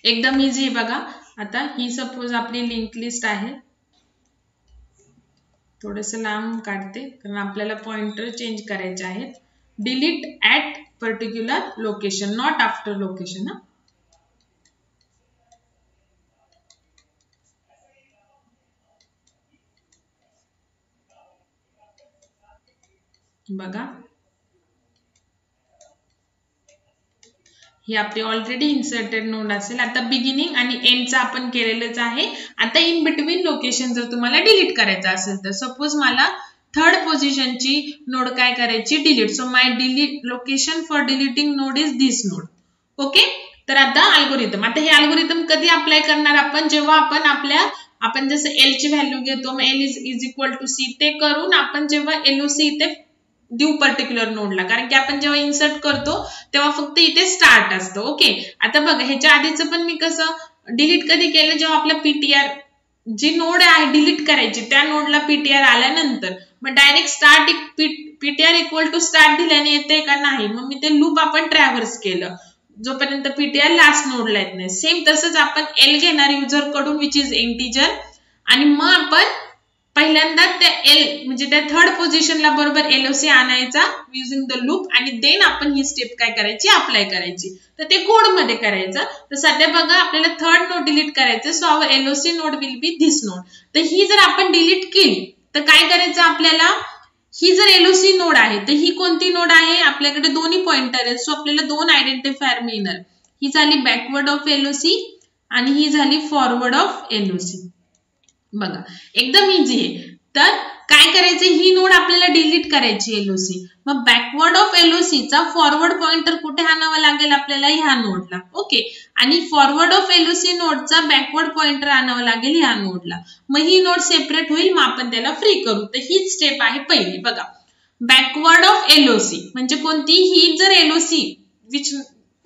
एकदम इझी आहे बघा. आता ही सपोज आपली लिंक लिस्ट आहे. थोडस लांब काढते कारण आपल्याला पॉइंटर चेंज करायचे आहेत. Delete at particular location, not after location. बघा ही आपली ऑलरेडी इन्सर्टेड नोड असेल. आता बिगिनिंग आणि एंडचा आपण केलेलंच आहे. आता इन बिटवीन लोकेशन जर तुम्हाला डिलीट करायचं असेल तर सपोज मला थर्ड पोझिशनची नोड काय करायची delete. So my delete location for deleting node is this node. Okay. तर आता अल्गोरिदम. आता हे अल्गोरिदम कधी अप्लाय करणार आपण, जेव्हा आपण जसं एल ची व्हॅल्यू घेतो मग L is equal to C ते करून आपण जेव्हा LOC इथे देऊ पर्टिक्युलर नोडला. कारण की आपण जेव्हा इन्सर्ट करतो तेव्हा फक्त इथे स्टार्ट असतं. ओके. आता बघा ह्याच्या आधीच पण मी कसं डिलीट कधी केलं, जेव्हा आपला PTR जी नोड आहे डिलीट करायची त्या नोडला PTR आल्यानंतर मग direct start PTR equal to start दिल्याने येते का नाही. मग मी ते लूप आपण ट्रॅव्हर्स केलं जोपर्यंत PTR लास्ट नोडला येत नाही. सेम तसंच आपण एल घेणार युजर कडून विच इज इंटिजर आणि मग आपण पहिल्यांदा त्या एल म्हणजे त्या थर्ड पोझिशनला बरोबर LOC आणायचा युजिंग द लूप आणि देन आपण ही स्टेप काय करायची अप्लाय करायची. तर ते कोड मध्ये करायचं. तर सध्या बघा आपल्याला थर्ड नोड डिलीट करायचं. So our LOC node will be this node. तर ही जर आपण डिलीट केली तर काय करायचं आपल्याला, ही जर LOC नोड आहे तर ही कोणती नोड आहे, आपल्याकडे दोन्ही पॉइंटर आहेत. सो आपल्याला दोन आयडेंटिफायर मिळणार. ही झाली बॅकवर्ड ऑफ LOC आणि ही झाली फॉरवर्ड ऑफ LOC. बघा एकदम इझी आहे. तर काय करायचं, ही नोड आपल्याला डिलीट करायची एलओसी. मग बॅकवर्ड ऑफ एलओसी चा फॉरवर्ड पॉइंटर कुठे आणावा लागेल आपल्याला, ह्या नोडला. ओके, आणि फॉरवर्ड ऑफ एलओसी नोडचा बॅकवर्ड पॉइंटर आणावा लागेल ह्या नोडला. मग ही नोड सेपरेट होईल, मग आपण त्याला फ्री करू. तर ही स्टेप आहे पहिली. बघा, बॅकवर्ड ऑफ एलओसी म्हणजे कोणती, ही जर LOC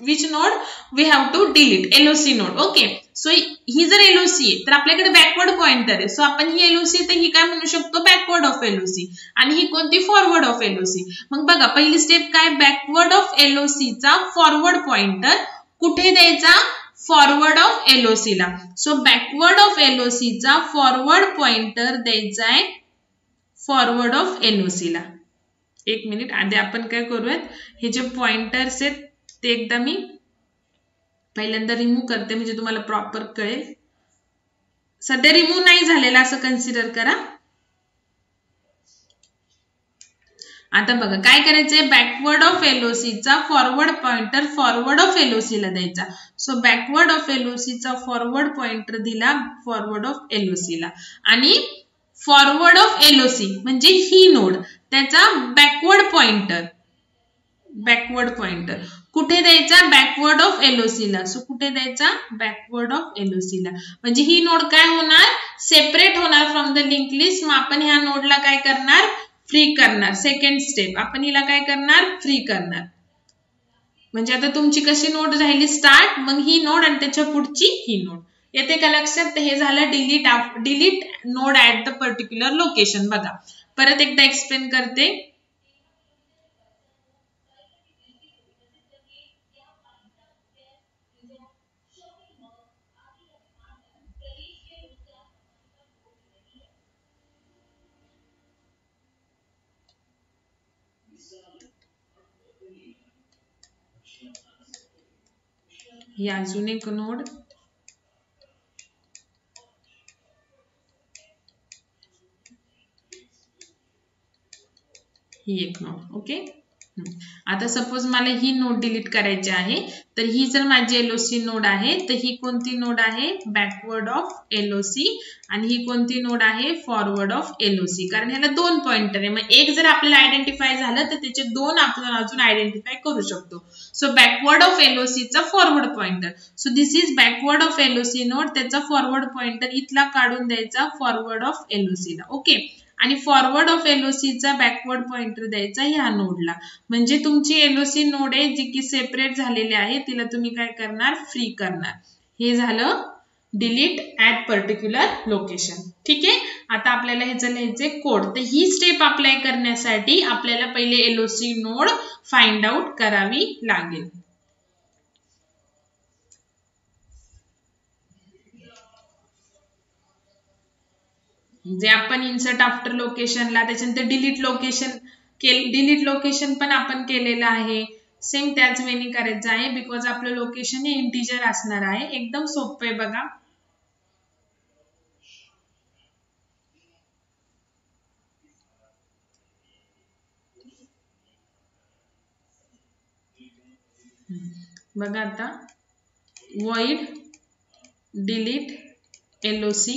which node we have to delete, LOC node. Okay, so ही जर एलओसी आहे तर आपल्याकडे बॅकवर्ड पॉइंटर आहे. सो आपण ही एलओसी तर ही काय म्हणू शकतो, बॅकवर्ड ऑफ एलओसी. आणि ही कोणती, फॉरवर्ड ऑफ एलओसी. मग बघा, पहिली स्टेप काय, बॅकवर्ड ऑफ एलओसी चा फॉरवर्ड पॉइंटर कुठे द्यायचा, फॉरवर्ड ऑफ एलओसी ला. सो बॅकवर्ड ऑफ एलओसी चा फॉरवर्ड पॉइंटर द्यायचा आहे फॉरवर्ड ऑफ एलओसी ला. एक मिनिट, आधी आपण काय करूयात, हे जे पॉइंटर्स आहेत ते एकदा मी पहिल्यांदा रिमूव्ह करते म्हणजे तुम्हाला प्रॉपर कळेल. सध्या रिमूव्ह नाही झालेला असं कन्सिडर करा. आता बघा काय करायचंय, बॅकवर्ड ऑफ एलओसी चा forward pointer forward of LOC ला द्यायचा. सो बॅकवर्ड ऑफ एलओसी चा फॉरवर्ड पॉइंटर दिला फॉरवर्ड ऑफ एलओसी ला. आणि फॉरवर्ड ऑफ एलओसी म्हणजे ही नोड, त्याचा बॅकवर्ड पॉइंटर कुठे द्यायचा, बॅकवर्ड ऑफ एलओसी ला. सो कुठे द्यायचा, बॅकवर्ड ऑफ एलओसी ला. म्हणजे ही नोड काय होणार, सेपरेट होणार फ्रॉम द लिंक लिस्ट. मग आपण ह्या नोडला काय करणार, फ्री करणार. सेकंड स्टेप, आपण हिला काय करणार, फ्री करणार. म्हणजे आता तुमची कशी नोड राहिली, स्टार्ट, मग ही नोड आणि त्याच्या पुढची ही नोड. येते का लक्षात. तर हे झालं delete node at the particular location. बघा परत एकदा एक्सप्लेन करते. ही अजून एक नोड, ही एक नोड. ओके, आता सपोज मला ही नोड डिलीट करायची आहे, तर ही जर माझी एलओसी नोड आहे तर ही कोणती नोड आहे, बॅकवर्ड ऑफ एलओसी. आणि ही कोणती नोड आहे, फॉरवर्ड ऑफ एलओसी. कारण ह्याला दोन पॉइंटर आहे. मग एक जर आपल्याला आयडेंटिफाय झालं तर त्याचे दोन आपण अजून आयडेंटिफाय करू शकतो. सो बॅकवर्ड ऑफ एलओसी चा forward pointer. So this is backward of LOC node, त्याचा फॉरवर्ड पॉइंटर इथला काढून द्यायचा फॉरवर्ड ऑफ एलओसी ला. ओके, आणि फॉरवर्ड ऑफ एलओसी चा बॅकवर्ड पॉइंटर द्यायचा ह्या नोडला. म्हणजे तुमची एलओसी नोड आहे जी की सेपरेट झालेली आहे, तिला तुम्ही काय करणार, फ्री करणार. हे झालं डिलीट ऍट पर्टिक्युलर लोकेशन. ठीक आहे, आता आपल्याला ह्याचं लिहायचे कोड. तर ही स्टेप अप्लाय करण्यासाठी आपल्याला पहिले एलओसी नोड फाइंड आउट करावी लागेल. जे आपण इन्सर्ट आफ्टर लोकेशनला, त्याच्यानंतर डिलीट लोकेशन पण आपण केलेलं आहे. सेम त्याच वेनी करायचं आहे, बिकॉज आपलं लोकेशन हे इंटिजर असणार आहे. एकदम सोपं आहे बघा. बघा आता, void delete loc,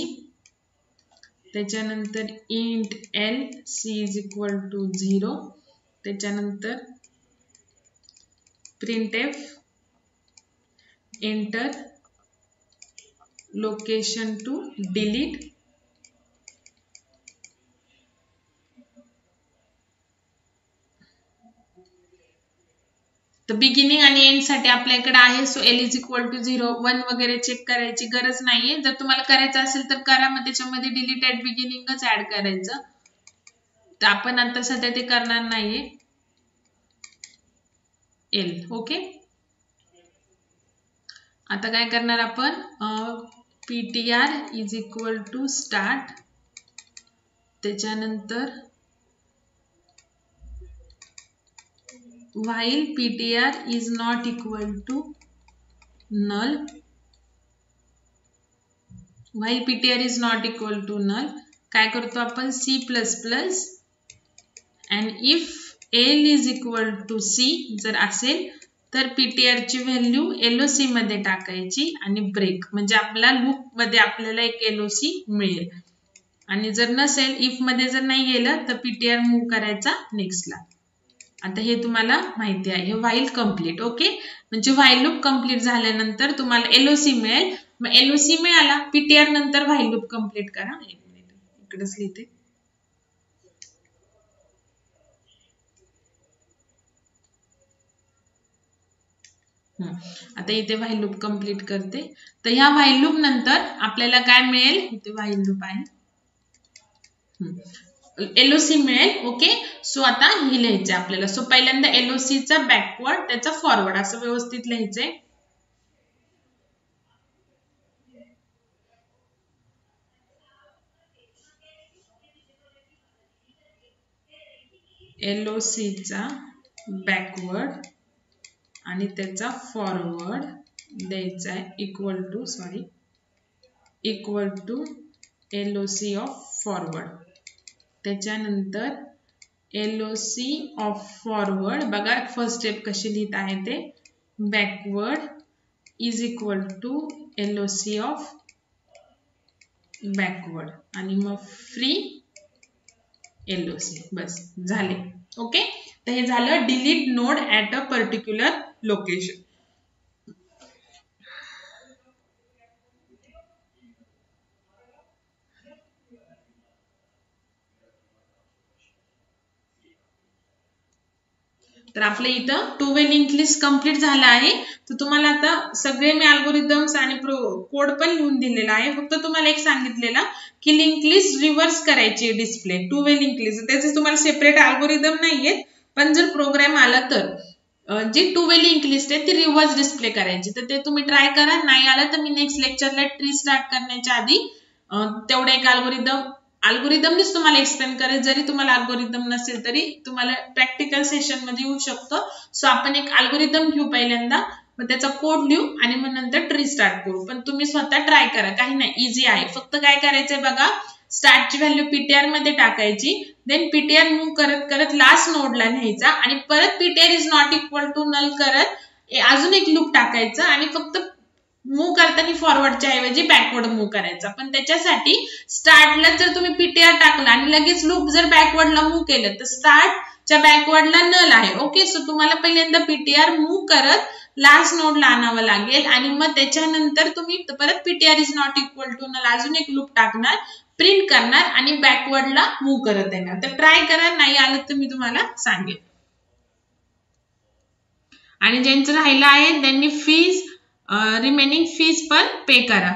त्याच्यानंतर int l c is equal to 0, त्याच्यानंतर printf enter location to delete, तर बिगिनिंग आणि एंड साठी आपल्याकडे आहे. So l is equal to 0, 1 वगैरे चेक करायची गरज नाहीये. जर तुम्हाला करायचं असेल तर करा, मग त्याच्यामध्ये डिलीट ऍट बिगिनिंगच ऍड करायचं. तर आपण आता सध्या ते करणार नाहीये. l. ओके, आता काय करणार आपण, ptr is equal to start, त्याच्यानंतर while ptr is not equal to null, while ptr is not equal to null, काय करतो आपण, c++ and if l is equal to c जर असेल तर ptr ची व्हॅल्यू loc मध्ये टाकायची आणि ब्रेक, म्हणजे आपला लूप मध्ये आपल्याला एक loc मिळेल. आणि जर नसेल इफ मध्ये जर नाही गेलं तर पीटीआर मूव्ह करायचा नेक्स्टला. आता हे तुम्हाला माहिती आहे, हे व्हाईल कंप्लीट. ओके, म्हणजे व्हाईल लूप कंप्लीट झाल्यानंतर तुम्हाला एलओसी मिळेल. मग एलओसी मिळाला, पीटीआर नंतर व्हाईल लूप कंप्लीट करा. इकडेच लिहिते. आता इथे व्हाईल लूप कंप्लीट करते. तर ह्या व्हाईल लूप नंतर आपल्याला काय मिळेल, इथे व्हाईल लूप आहे, एलओसी मिळेल. ओके, सो आता हे लिहायचं आपल्याला. सो पहिल्यांदा एलओसी चा बॅकवर्ड, त्याचा फॉरवर्ड असं व्यवस्थित लिहायचंय. एलओसी चा बॅकवर्ड आणि त्याचा फॉरवर्ड द्यायचा आहे equal to LOC of forward. त्याच्यानंतर एलओसी ऑफ फॉरवर्ड बघा फर्स्ट स्टेप कशी लिहित आहे ते, backward is equal to LOC of backward आणि मग फ्री एलओसी. बस झाले. ओके, तर हे झालं delete node at a particular location. तर आपल्या इथं 2 वे लिंक लिस्ट कंप्लीट झाला आहे. तर तुम्हाला आता सगळे मी अल्गोरिदम्स आणि कोड पण लिहून दिलेला आहे. फक्त तुम्हाला एक सांगितलेला की लिंक लिस्ट रिव्हर्स करायची डिस्प्ले 2 वे लिंक लिस्ट. त्याचे तुम्हाला सेपरेट अल्गोरिदम नाहीये, पण जर प्रोग्राम आला तर जी 2 वे लिंक लिस्ट आहे ती रिव्हर्स डिस्प्ले करायची. तर ते तुम्ही ट्राय करा. नाही आलं तर मी नेक्स्ट लेक्चरला ट्री स्टार्ट करण्याच्या आधी तेवढा एक अल्गोरिदमनीच तुम्हाला एक्सप्लेन करेल. जरी तुम्हाला अल्गोरिदम नसेल तरी तुम्हाला प्रॅक्टिकल सेशन मध्ये येऊ शकतो. सो आपण एक अल्गोरिदम घेऊ पहिल्यांदा, मग त्याचा कोड लिहू आणि मग नंतर ट्री स्टार्ट करू. पण तुम्ही स्वतः ट्राय करा, काही नाही, इझी आहे. फक्त काय करायचंय बघा, स्टार्टची व्हॅल्यू पीटीआर मध्ये टाकायची, देन पीटीआर मूव्ह करत करत लास्ट नोडला न्यायचा आणि परत PTR is not equal to null करत अजून एक लूप टाकायचं आणि फक्त मूव्ह करताना फॉरवर्डच्या ऐवजी बॅकवर्ड मूव्ह करायचा. पण त्याच्यासाठी स्टार्टला जर तुम्ही पीटीआर टाकला आणि लगेच लूप जर बॅकवर्डला मूव्ह केलं तर स्टार्टच्या बॅकवर्डला नल आहे. ओके, सो तुम्हाला पहिल्यांदा पीटीआर मूव्ह करत लास्ट नोडला आणावं लागेल आणि मग त्याच्यानंतर तुम्ही परत PTR is not equal to null अजून एक लूप टाकणार, प्रिंट करणार आणि बॅकवर्डला मूव्ह करत येणार. तर ट्राय करा, नाही आलं तर मी तुम्हाला सांगेन. आणि ज्यांचं राहिलं आहे त्यांनी रिमेनिंग फीज पण पे करा.